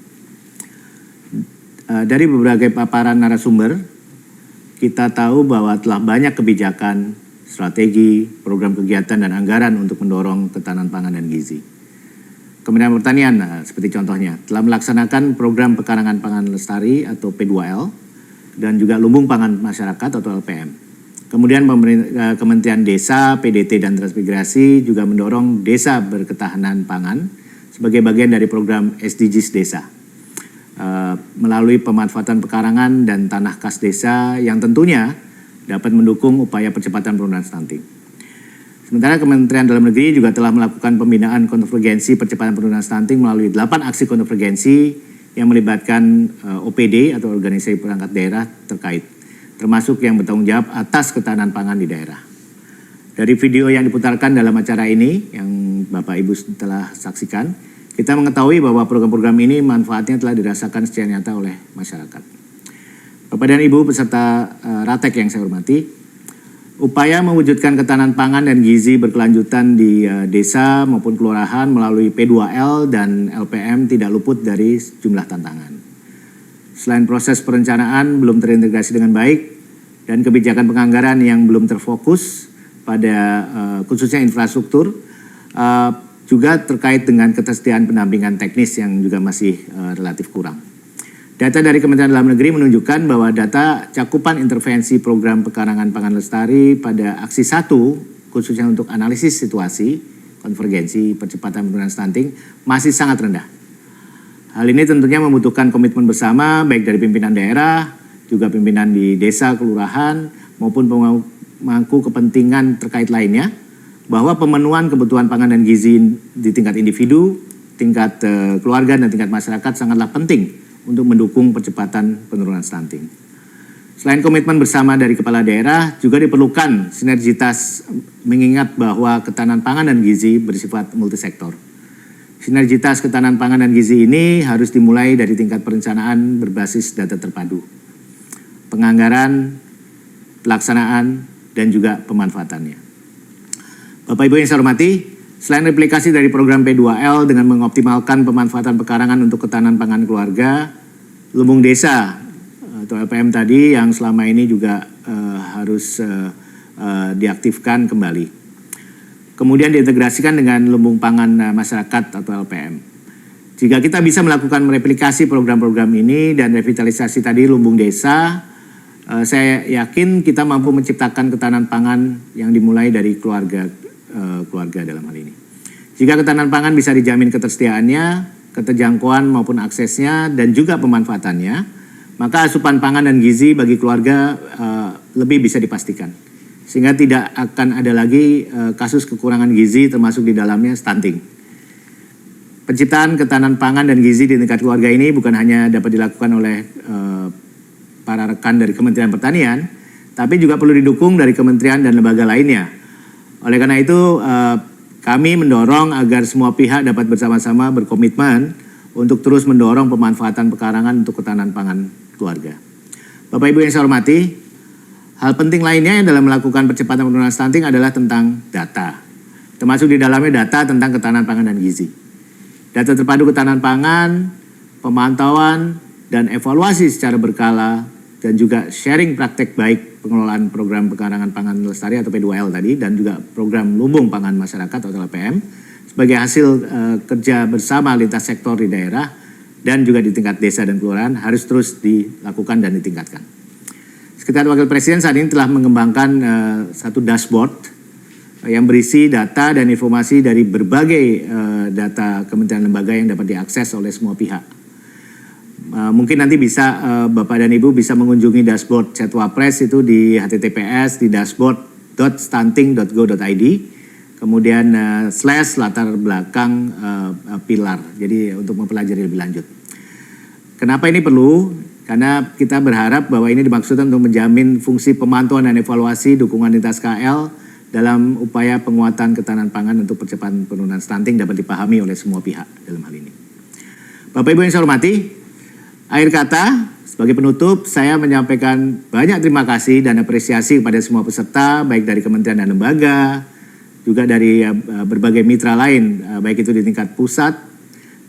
Dari berbagai paparan narasumber, kita tahu bahwa telah banyak kebijakan, strategi, program kegiatan dan anggaran untuk mendorong ketahanan pangan dan gizi. Kementerian Pertanian, seperti contohnya, telah melaksanakan program pekarangan pangan lestari atau P2L dan juga lumbung pangan masyarakat atau LPM. Kemudian Kementerian Desa, PDT dan Transmigrasi juga mendorong desa berketahanan pangan sebagai bagian dari program SDGs Desa melalui pemanfaatan pekarangan dan tanah kas desa yang tentunya dapat mendukung upaya percepatan penurunan stunting. Sementara Kementerian Dalam Negeri juga telah melakukan pembinaan konvergensi percepatan penurunan stunting melalui 8 aksi konvergensi yang melibatkan OPD atau organisasi perangkat daerah terkait, termasuk yang bertanggung jawab atas ketahanan pangan di daerah. Dari video yang diputarkan dalam acara ini, yang Bapak Ibu telah saksikan, kita mengetahui bahwa program-program ini manfaatnya telah dirasakan secara nyata oleh masyarakat. Bapak dan Ibu peserta Ratek yang saya hormati, upaya mewujudkan ketahanan pangan dan gizi berkelanjutan di desa maupun kelurahan melalui P2L dan LPM tidak luput dari sejumlah tantangan. Selain proses perencanaan belum terintegrasi dengan baik dan kebijakan penganggaran yang belum terfokus pada khususnya infrastruktur, juga terkait dengan ketersediaan pendampingan teknis yang juga masih relatif kurang. Data dari Kementerian Dalam Negeri menunjukkan bahwa data cakupan intervensi program pekarangan pangan lestari pada aksi 1, khususnya untuk analisis situasi, konvergensi, percepatan penurunan stunting, masih sangat rendah. Hal ini tentunya membutuhkan komitmen bersama, baik dari pimpinan daerah, juga pimpinan di desa, kelurahan, maupun pemangku kepentingan terkait lainnya, bahwa pemenuhan kebutuhan pangan dan gizi di tingkat individu, tingkat keluarga, dan tingkat masyarakat sangatlah penting untuk mendukung percepatan penurunan stunting. Selain komitmen bersama dari kepala daerah, juga diperlukan sinergitas mengingat bahwa ketahanan pangan dan gizi bersifat multisektor. Sinergitas ketahanan pangan dan gizi ini harus dimulai dari tingkat perencanaan berbasis data terpadu, penganggaran, pelaksanaan, dan juga pemanfaatannya. Bapak Ibu yang saya hormati, selain replikasi dari program P2L dengan mengoptimalkan pemanfaatan pekarangan untuk ketahanan pangan keluarga, lumbung desa atau LPM tadi yang selama ini juga harus diaktifkan kembali. Kemudian diintegrasikan dengan lumbung pangan masyarakat atau LPM. Jika kita bisa melakukan mereplikasi program-program ini dan revitalisasi tadi lumbung desa, saya yakin kita mampu menciptakan ketahanan pangan yang dimulai dari keluarga dalam hal ini. Jika ketahanan pangan bisa dijamin ketersediaannya, keterjangkauan maupun aksesnya, dan juga pemanfaatannya, maka asupan pangan dan gizi bagi keluarga lebih bisa dipastikan. Sehingga tidak akan ada lagi kasus kekurangan gizi termasuk di dalamnya stunting. Penciptaan ketahanan pangan dan gizi di tingkat keluarga ini bukan hanya dapat dilakukan oleh para rekan dari Kementerian Pertanian, tapi juga perlu didukung dari kementerian dan lembaga lainnya. Oleh karena itu, kami mendorong agar semua pihak dapat bersama-sama berkomitmen untuk terus mendorong pemanfaatan pekarangan untuk ketahanan pangan keluarga. Bapak Ibu yang saya hormati, hal penting lainnya yang dalam melakukan percepatan penurunan stunting adalah tentang data. Termasuk di dalamnya data tentang ketahanan pangan dan gizi. Data terpadu ketahanan pangan, pemantauan, dan evaluasi secara berkala, dan juga sharing praktek baik pengelolaan program pekarangan pangan lestari atau P2L tadi, dan juga program lumbung pangan masyarakat atau LPM, sebagai hasil kerja bersama lintas sektor di daerah, dan juga di tingkat desa dan kelurahan harus terus dilakukan dan ditingkatkan. Sekretariat Wakil Presiden saat ini telah mengembangkan satu dashboard yang berisi data dan informasi dari berbagai data kementerian lembaga yang dapat diakses oleh semua pihak. Mungkin nanti bisa Bapak dan Ibu bisa mengunjungi dashboard Cetwapres itu di https di dashboard.stunting.go.id, kemudian / latar belakang pilar. Jadi untuk mempelajari lebih lanjut. Kenapa ini perlu? Karena kita berharap bahwa ini dimaksudkan untuk menjamin fungsi pemantauan dan evaluasi dukungan lintas KL dalam upaya penguatan ketahanan pangan untuk percepatan penurunan stunting dapat dipahami oleh semua pihak dalam hal ini. Bapak Ibu yang saya hormati, akhir kata, sebagai penutup, saya menyampaikan banyak terima kasih dan apresiasi kepada semua peserta, baik dari kementerian dan lembaga, juga dari berbagai mitra lain, baik itu di tingkat pusat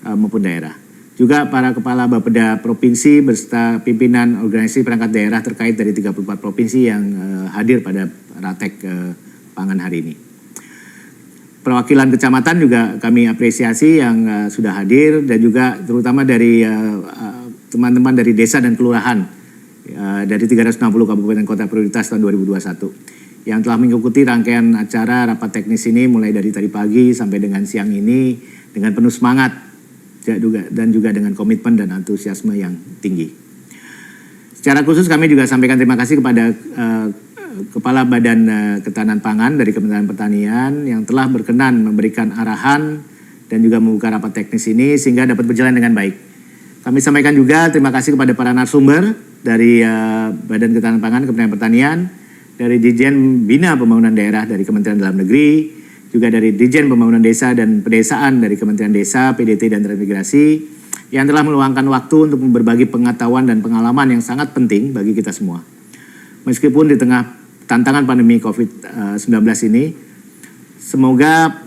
maupun daerah. Juga para kepala Bapeda Provinsi beserta pimpinan organisasi perangkat daerah terkait dari 34 provinsi yang hadir pada Ratek pangan hari ini. Perwakilan kecamatan juga kami apresiasi yang sudah hadir, dan juga terutama dari teman-teman dari desa dan kelurahan dari 360 kabupaten kota prioritas tahun 2021 yang telah mengikuti rangkaian acara rapat teknis ini mulai dari tadi pagi sampai dengan siang ini dengan penuh semangat dan juga dengan komitmen dan antusiasme yang tinggi. Secara khusus kami juga sampaikan terima kasih kepada Kepala Badan Ketahanan Pangan dari Kementerian Pertanian yang telah berkenan memberikan arahan dan juga membuka rapat teknis ini sehingga dapat berjalan dengan baik. Kami sampaikan juga terima kasih kepada para narasumber dari Badan Ketahanan Pangan Kementerian Pertanian, dari Dirjen Bina Pembangunan Daerah dari Kementerian Dalam Negeri, juga dari Dirjen Pembangunan Desa dan Pedesaan dari Kementerian Desa, PDT dan Transmigrasi, yang telah meluangkan waktu untuk berbagi pengetahuan dan pengalaman yang sangat penting bagi kita semua. Meskipun di tengah tantangan pandemi COVID-19 ini, semoga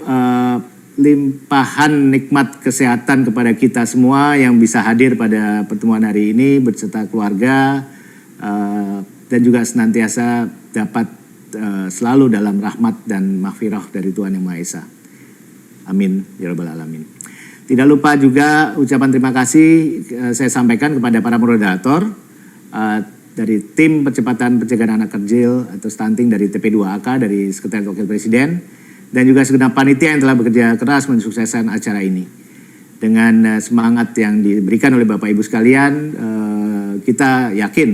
limpahan nikmat kesehatan kepada kita semua yang bisa hadir pada pertemuan hari ini beserta keluarga dan juga senantiasa dapat selalu dalam rahmat dan maghfirah dari Tuhan Yang Maha Esa. Amin ya rabbal alamin. Tidak lupa juga ucapan terima kasih saya sampaikan kepada para moderator dari tim percepatan pencegahan anak kecil atau stunting dari TP2AK dari Sekretariat Wakil Presiden, dan juga segenap panitia yang telah bekerja keras mensukseskan acara ini. Dengan semangat yang diberikan oleh Bapak Ibu sekalian, kita yakin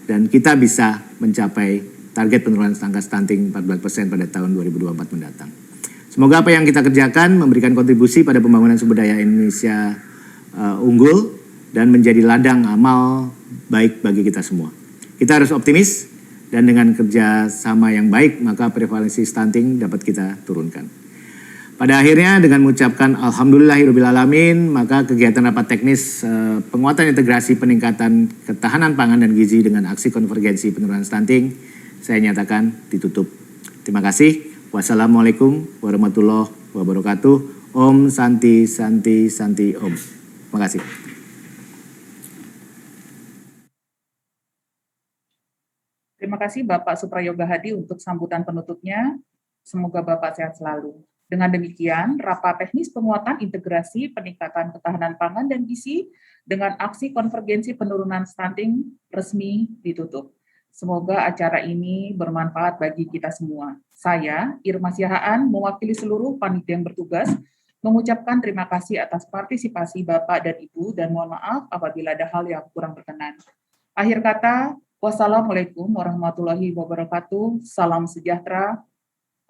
dan kita bisa mencapai target penurunan angka stunting 14% pada tahun 2024 mendatang. Semoga apa yang kita kerjakan memberikan kontribusi pada pembangunan sumber daya Indonesia unggul dan menjadi ladang amal baik bagi kita semua. Kita harus optimis, dan dengan kerja sama yang baik maka prevalensi stunting dapat kita turunkan. Pada akhirnya dengan mengucapkan alhamdulillahirobbilalamin, maka kegiatan rapat teknis penguatan integrasi peningkatan ketahanan pangan dan gizi dengan aksi konvergensi penurunan stunting saya nyatakan ditutup. Terima kasih. Wassalamualaikum warahmatullahi wabarakatuh. Om Santi Santi Santi Om. Terima kasih. Terima kasih Bapak Suprayoga Hadi untuk sambutan penutupnya. Semoga Bapak sehat selalu. Dengan demikian, rapat teknis penguatan integrasi peningkatan ketahanan pangan dan gizi dengan aksi konvergensi penurunan stunting resmi ditutup. Semoga acara ini bermanfaat bagi kita semua. Saya, Irma Siahaan, mewakili seluruh panitia yang bertugas, mengucapkan terima kasih atas partisipasi Bapak dan Ibu, dan mohon maaf apabila ada hal yang kurang berkenan. Akhir kata, wassalamualaikum warahmatullahi wabarakatuh. Salam sejahtera.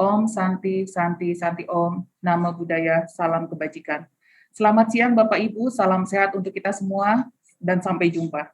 Om Santi Santi Santi Om. Nama budaya, salam kebajikan. Selamat siang Bapak Ibu, salam sehat untuk kita semua, dan sampai jumpa.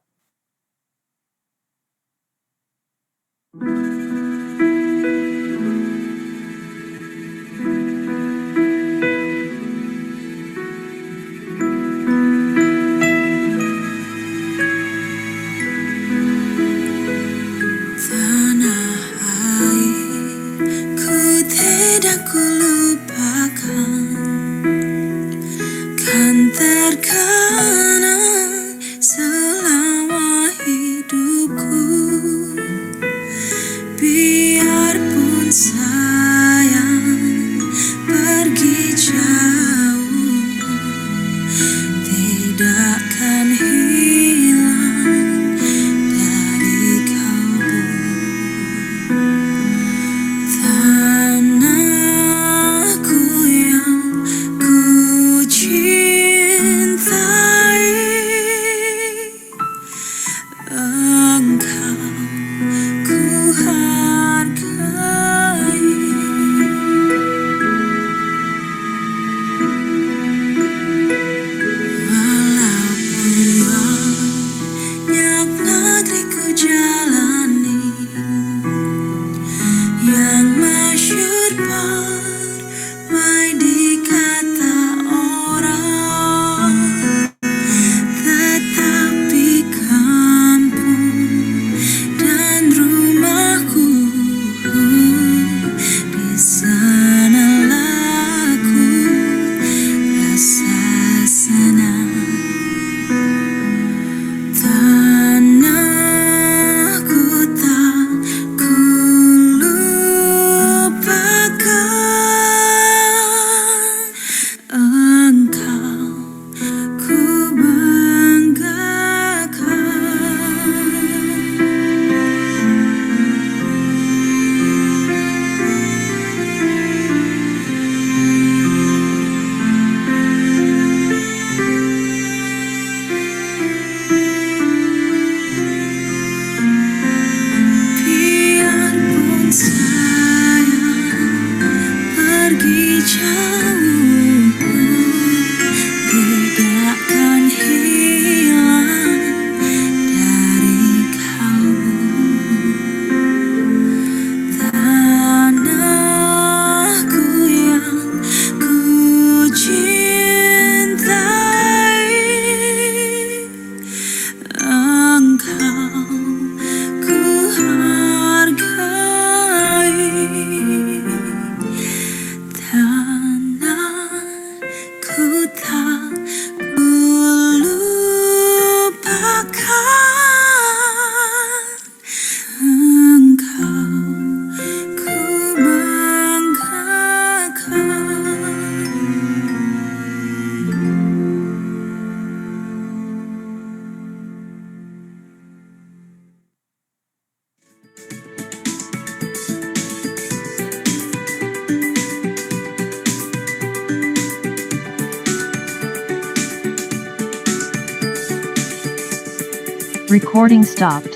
Recording stopped.